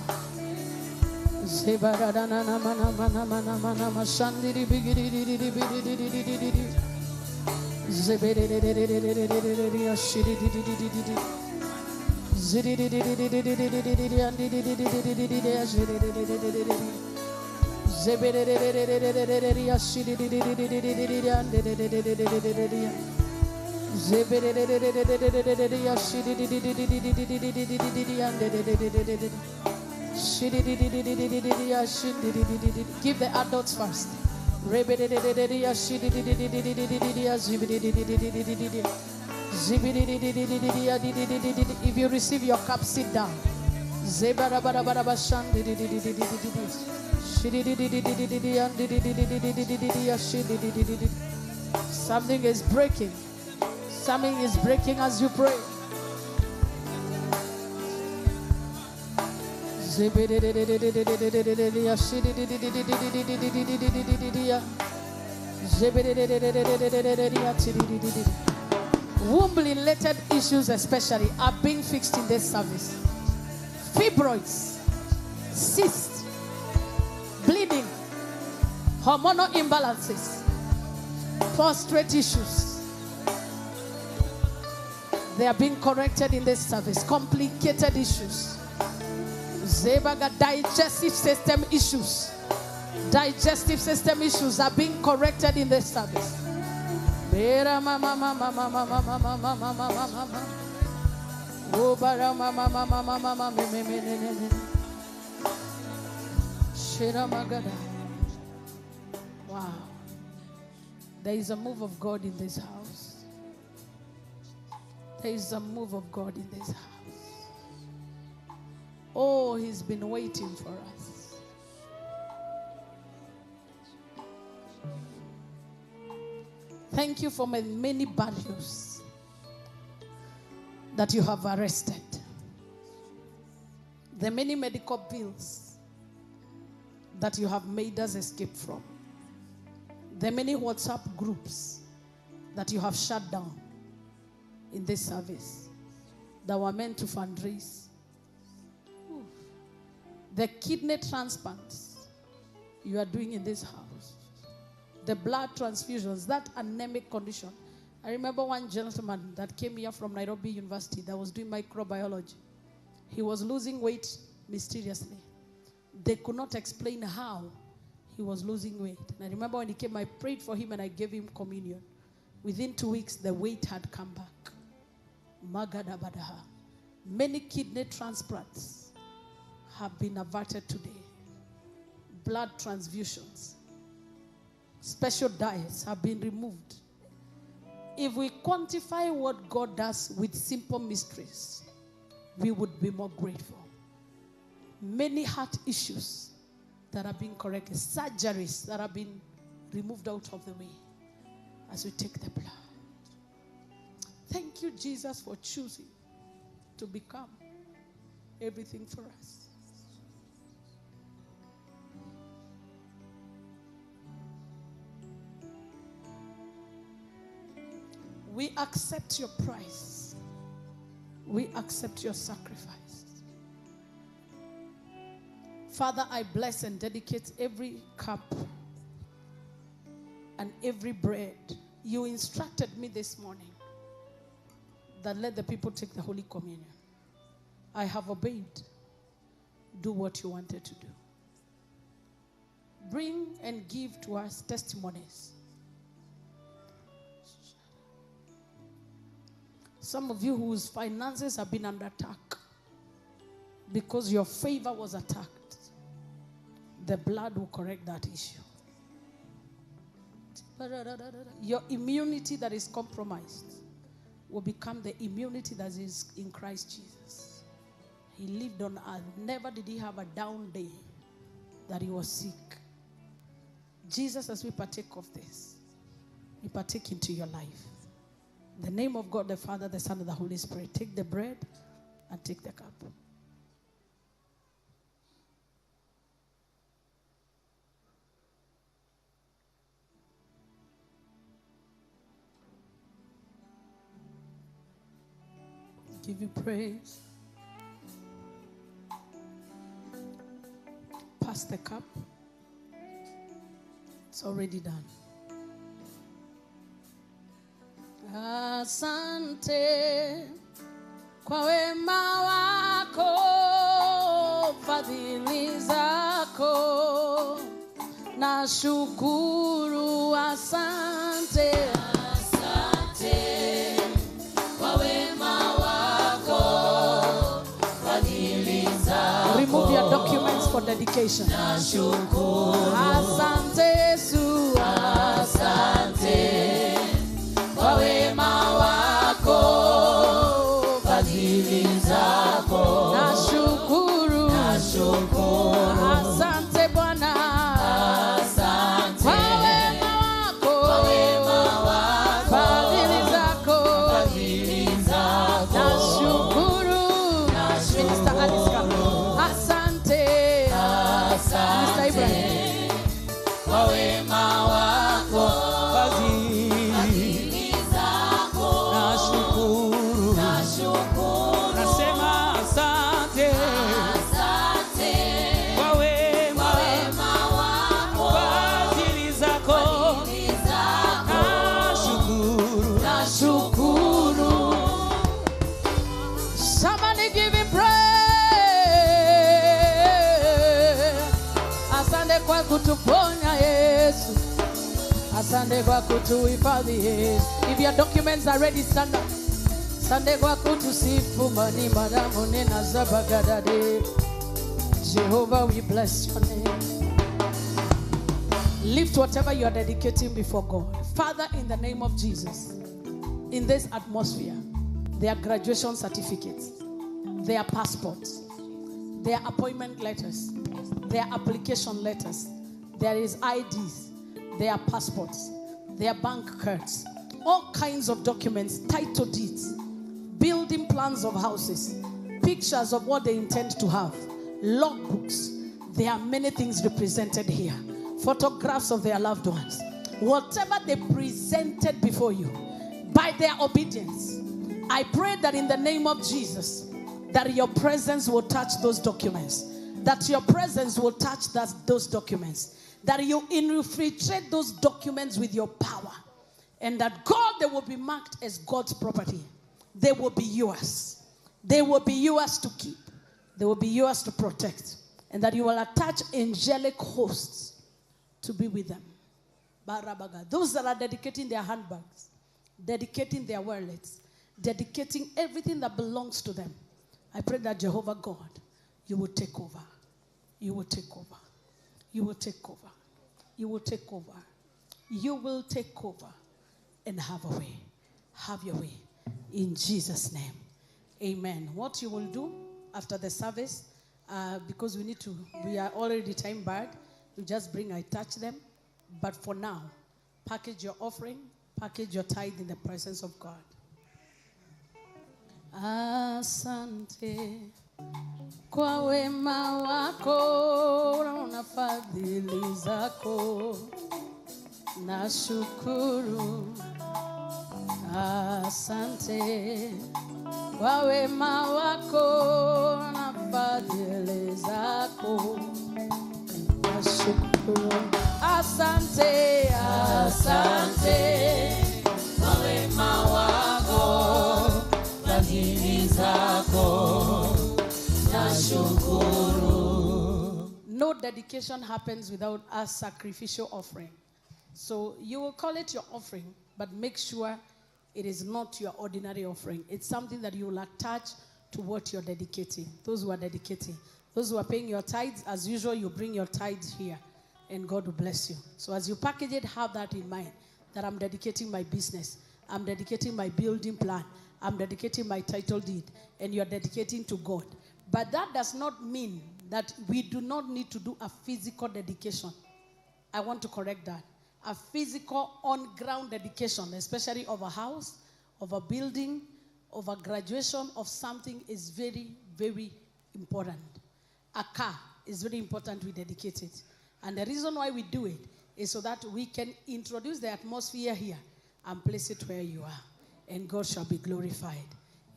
Give the adults first. If you receive your cup, sit down. Something is breaking. Something is breaking as you pray. Womb-related issues especially are being fixed in this service. Fibroids, cysts, bleeding, hormonal imbalances, prostate issues. They are being corrected in this service. Complicated issues. Zebaga digestive system issues. Digestive system issues are being corrected in this service. Bera mama mama mama mama mama mama mama. Oh bara mama mama mama mama me me ne ne ne. Shira magada. Wow. There is a move of God in this house. There is a move of God in this house. Oh, He's been waiting for us. Thank you for my many battles that you have arrested. The many medical bills that you have made us escape from. The many WhatsApp groups that you have shut down in this service that were meant to fundraise. The kidney transplants you are doing in this house. The blood transfusions, that anemic condition. I remember one gentleman that came here from Nairobi University that was doing microbiology. He was losing weight mysteriously. They could not explain how he was losing weight. And I remember when he came, I prayed for him and I gave him communion. Within 2 weeks, the weight had come back. Magadabadaha. Many kidney transplants have been averted today. Blood transfusions. Special diets have been removed. If we quantify what God does with simple mysteries, we would be more grateful. Many heart issues that are being corrected, surgeries that have been removed out of the way as we take the blood. Thank you, Jesus, for choosing to become everything for us. We accept your price. We accept your sacrifice. Father, I bless and dedicate every cup and every bread. You instructed me this morning that let the people take the Holy Communion. I have obeyed. Do what you wanted to do. Bring and give to us testimonies. Some of you whose finances have been under attack because your favor was attacked, the blood will correct that issue. Your immunity that is compromised will become the immunity that is in Christ Jesus. He lived on earth. Never did he have a down day that he was sick. Jesus, as we partake of this, we partake into your life. In the name of God, the Father, the Son, and the Holy Spirit, take the bread and take the cup. Give you praise. Pass the cup. It's already done. Asante kwa wema wako, fadhili zako, na shukuru. Asante, asante kwa wema wako, fadhili zako. Remove your documents for dedication. Na shukuru. Asante Yesu, asante kwa wema wako, fadhili zako. Nashukuru, nashukuru. Asante Bwana, asante kwa wema wako, fadhili zako, fadhili zako. Nashukuru, Minister Aliska. Asante, asante. Mr. Ibrahim. kwa kutuponya Yesu. Asante kwa kutuhifadhi Yesu. If your documents are ready, stand up. Asante kwa kutusifu mani madamu nena zabagadade. Jehovah, we bless your name. Lift whatever you are dedicating before God. Father, in the name of Jesus, in this atmosphere, there are graduation certificates, there are passports, there are appointment letters, there are application letters, there is IDs, there are passports, there are bank cards, all kinds of documents, title deeds, building plans of houses, pictures of what they intend to have, logbooks. There are many things represented here. Photographs of their loved ones. Whatever they presented before you, by their obedience, I pray that in the name of Jesus, that your presence will touch those documents. That your presence will touch those documents. That you infiltrate those documents with your power. And that God, they will be marked as God's property. They will be yours. They will be yours to keep. They will be yours to protect. And that you will attach angelic hosts to be with them. Those that are dedicating their handbags, dedicating their wallets, dedicating everything that belongs to them. I pray that Jehovah God, you will take over. You will take over. You will take over. You will take over. You will take over and have a way. Have your way. In Jesus' name. Amen. What you will do after the service, because we are already time barred. You just bring, I touch them. But for now, package your offering, package your tithe in the presence of God. Asante kwa wema wako na fadhili zako. Nashukuru. Asante kwa wema wako na fadhili zako. Asante, asante, kwa wema wako, fadhili zako, nashukuru. No dedication happens without a sacrificial offering. So you will call it your offering, but make sure it is not your ordinary offering. It's something that you will attach to what you're dedicating. Those who are dedicating. Those who are paying your tithes, as usual, you bring your tithes here, and God will bless you. So as you package it, have that in mind, that I'm dedicating my business. I'm dedicating my building plan. I'm dedicating my title deed, and you're dedicating to God. But that does not mean that we do not need to do a physical dedication. I want to correct that. A physical on-ground dedication, especially of a house, of a building, of a graduation, of something is very, very important. A car is very important we dedicate it. And the reason why we do it is so that we can introduce the atmosphere here and place it where you are. And God shall be glorified.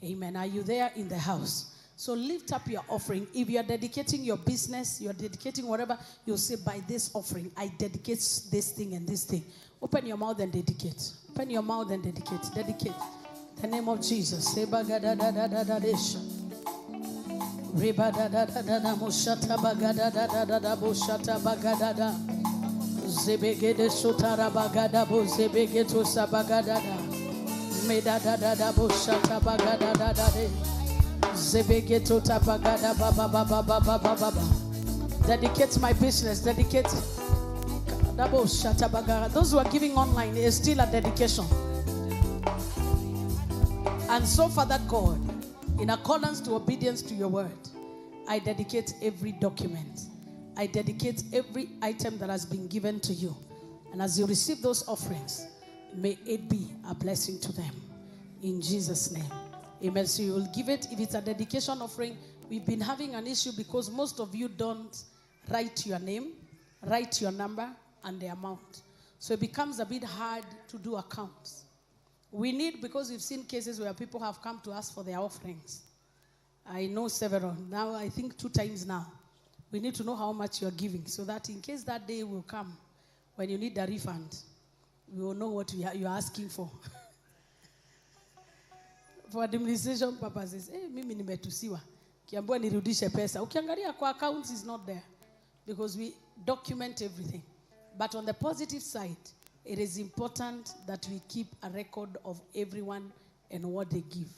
Amen. Are you there in the house? So lift up your offering. If you are dedicating your business, you are dedicating whatever, you'll say, by this offering, I dedicate this thing and this thing. Open your mouth and dedicate. Open your mouth and dedicate. Dedicate. In the name of Jesus. Riba da da da da da mushata bagada da da da da bushata bagada da zebege de sutara bagada bu zebege to sabagada da meda da da da bushata bagada da da de zebege to tabagada ba ba ba ba ba ba ba ba. Dedicate my business. Dedicate. Da bushata bagada. Those who are giving online is still a dedication. And so, Father God, in accordance to obedience to your word, I dedicate every document. I dedicate every item that has been given to you. And as you receive those offerings, may it be a blessing to them. In Jesus' name. Amen. So you will give it. If it's a dedication offering, we've been having an issue because most of you don't write your name, write your number, and the amount. So it becomes a bit hard to do accounts. We need, because we've seen cases where people have come to us for their offerings. I know several. Now, I think 2 times now. We need to know how much you're giving so that in case that day will come when you need the refund, we will know what you're asking for. For administration purposes. Mimi nimetusiwa. Kiambiwa nirudishe pesa. Ukiangalia kwa accounts is not there. because we document everything. But on the positive side, it is important that we keep a record of everyone and what they give.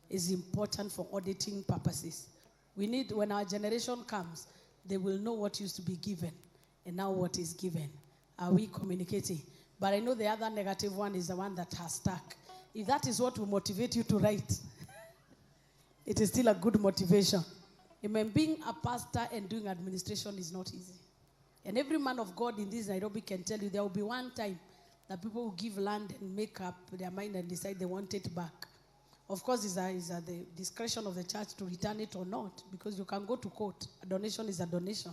It's important for auditing purposes. We need, when our generation comes, they will know what used to be given and now what is given. Are we communicating? But I know the other negative one is the one that has stuck. If that is what will motivate you to write, it is still a good motivation. Amen. Being a pastor and doing administration is not easy. And every man of God in this Nairobi can tell you there will be one time that people will give land and make up their mind and decide they want it back. Of course, it's at the discretion of the church to return it or not, because you can go to court. A donation is a donation,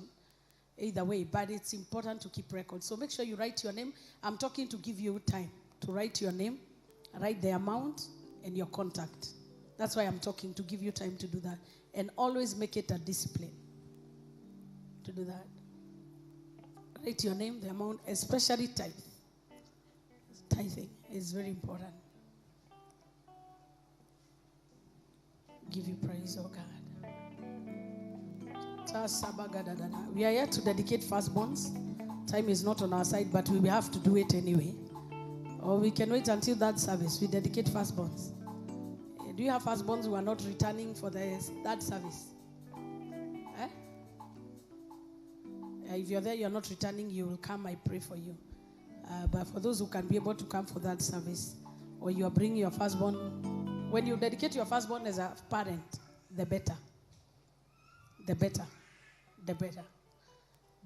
either way. But it's important to keep records. So make sure you write your name. I'm talking to give you time to write your name, write the amount, and your contact. That's why I'm talking, to give you time to do that. And always make it a discipline to do that. Write your name, the amount, especially tithe. Tithing is very important. Give you praise, oh God. We are here to dedicate firstborns. Time is not on our side, but we have to do it anyway. Or we can wait until that service. We dedicate firstborns. Do you have firstborns who are not returning for that service? Eh? If you're there, you're not returning, you will come, I pray for you. But for those who can be able to come for that service, or you are bringing your firstborn, when you dedicate your firstborn as a parent, the better. The better. The better.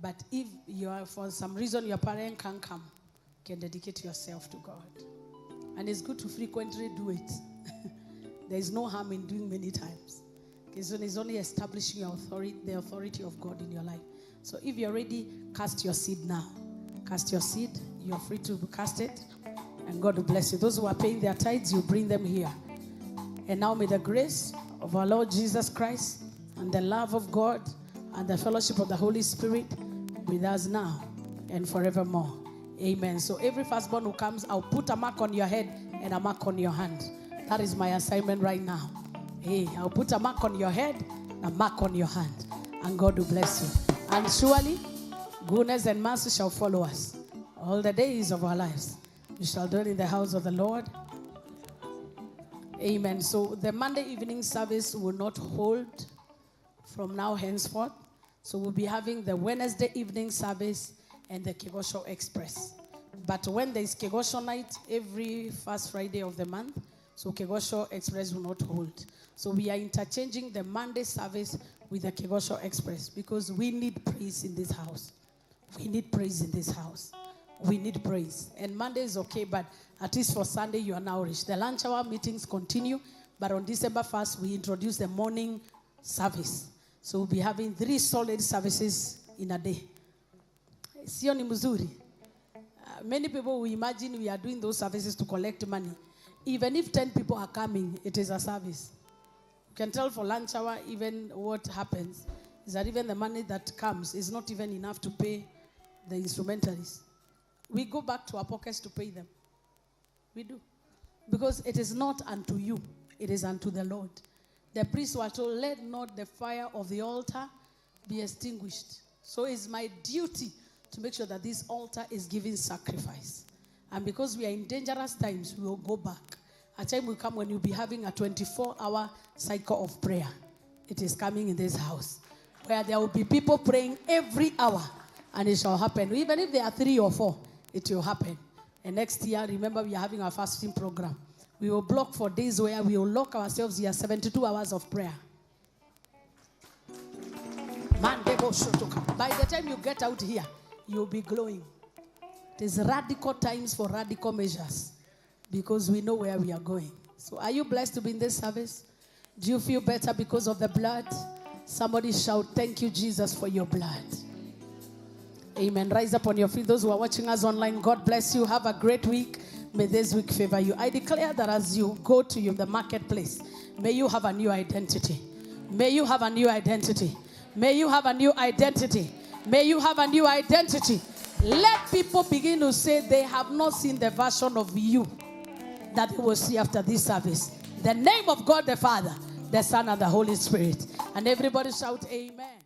But if you are, for some reason your parent can't come, you can dedicate yourself to God. And it's good to frequently do it. There is no harm in doing many times. Because it's only establishing your authority, the authority of God in your life. So if you're ready, cast your seed now. Cast your seed. You're free to cast it. And God will bless you. Those who are paying their tithes, you bring them here. And now may the grace of our Lord Jesus Christ and the love of God and the fellowship of the Holy Spirit with us now and forevermore. Amen. So every firstborn who comes, I'll put a mark on your head and a mark on your hand. That is my assignment right now. Hey, I'll put a mark on your head, a mark on your hand. And God will bless you. And surely, goodness and mercy shall follow us all the days of our lives. We shall dwell in the house of the Lord. Amen. So the Monday evening service will not hold from now henceforth. So we'll be having the Wednesday evening service and the Kigooco Express. But when there is Kigooco night, every first Friday of the month, so Kigooco Express will not hold. So we are interchanging the Monday service with the Kigooco Express because we need praise in this house. We need praise in this house. We need praise. And Monday is okay, but at least for Sunday, you are now rich. The lunch hour meetings continue, but on December 1st, we introduce the morning service. So we'll be having 3 solid services in a day. Sio ni mzuri. Many people will imagine we are doing those services to collect money. Even if 10 people are coming, it is a service. You can tell for lunch hour, even what happens is that even the money that comes is not even enough to pay the instrumentalists. We go back to our pockets to pay them. We do. Because it is not unto you, it is unto the Lord. The priests were told, let not the fire of the altar be extinguished. So it's my duty to make sure that this altar is giving sacrifice. And because we are in dangerous times, we will go back. A time will come when you'll be having a 24-hour cycle of prayer. It is coming in this house, where there will be people praying every hour, and it shall happen. Even if there are 3 or 4, it will happen. And next year, remember, we are having our fasting program. We will block for days where we will lock ourselves here, 72 hours of prayer. By the time you get out here, you'll be glowing. It is radical times for radical measures because we know where we are going. So are you blessed to be in this service? Do you feel better because of the blood? Somebody shout, thank you, Jesus, for your blood. Amen. Rise up on your feet. Those who are watching us online, God bless you. Have a great week. May this week favor you. I declare that as you go to the marketplace, may you have a new identity. May you have a new identity. May you have a new identity. May you have a new identity. Let people begin to say they have not seen the version of you that they will see after this service. The name of God the Father, the Son, and the Holy Spirit. And everybody shout, amen.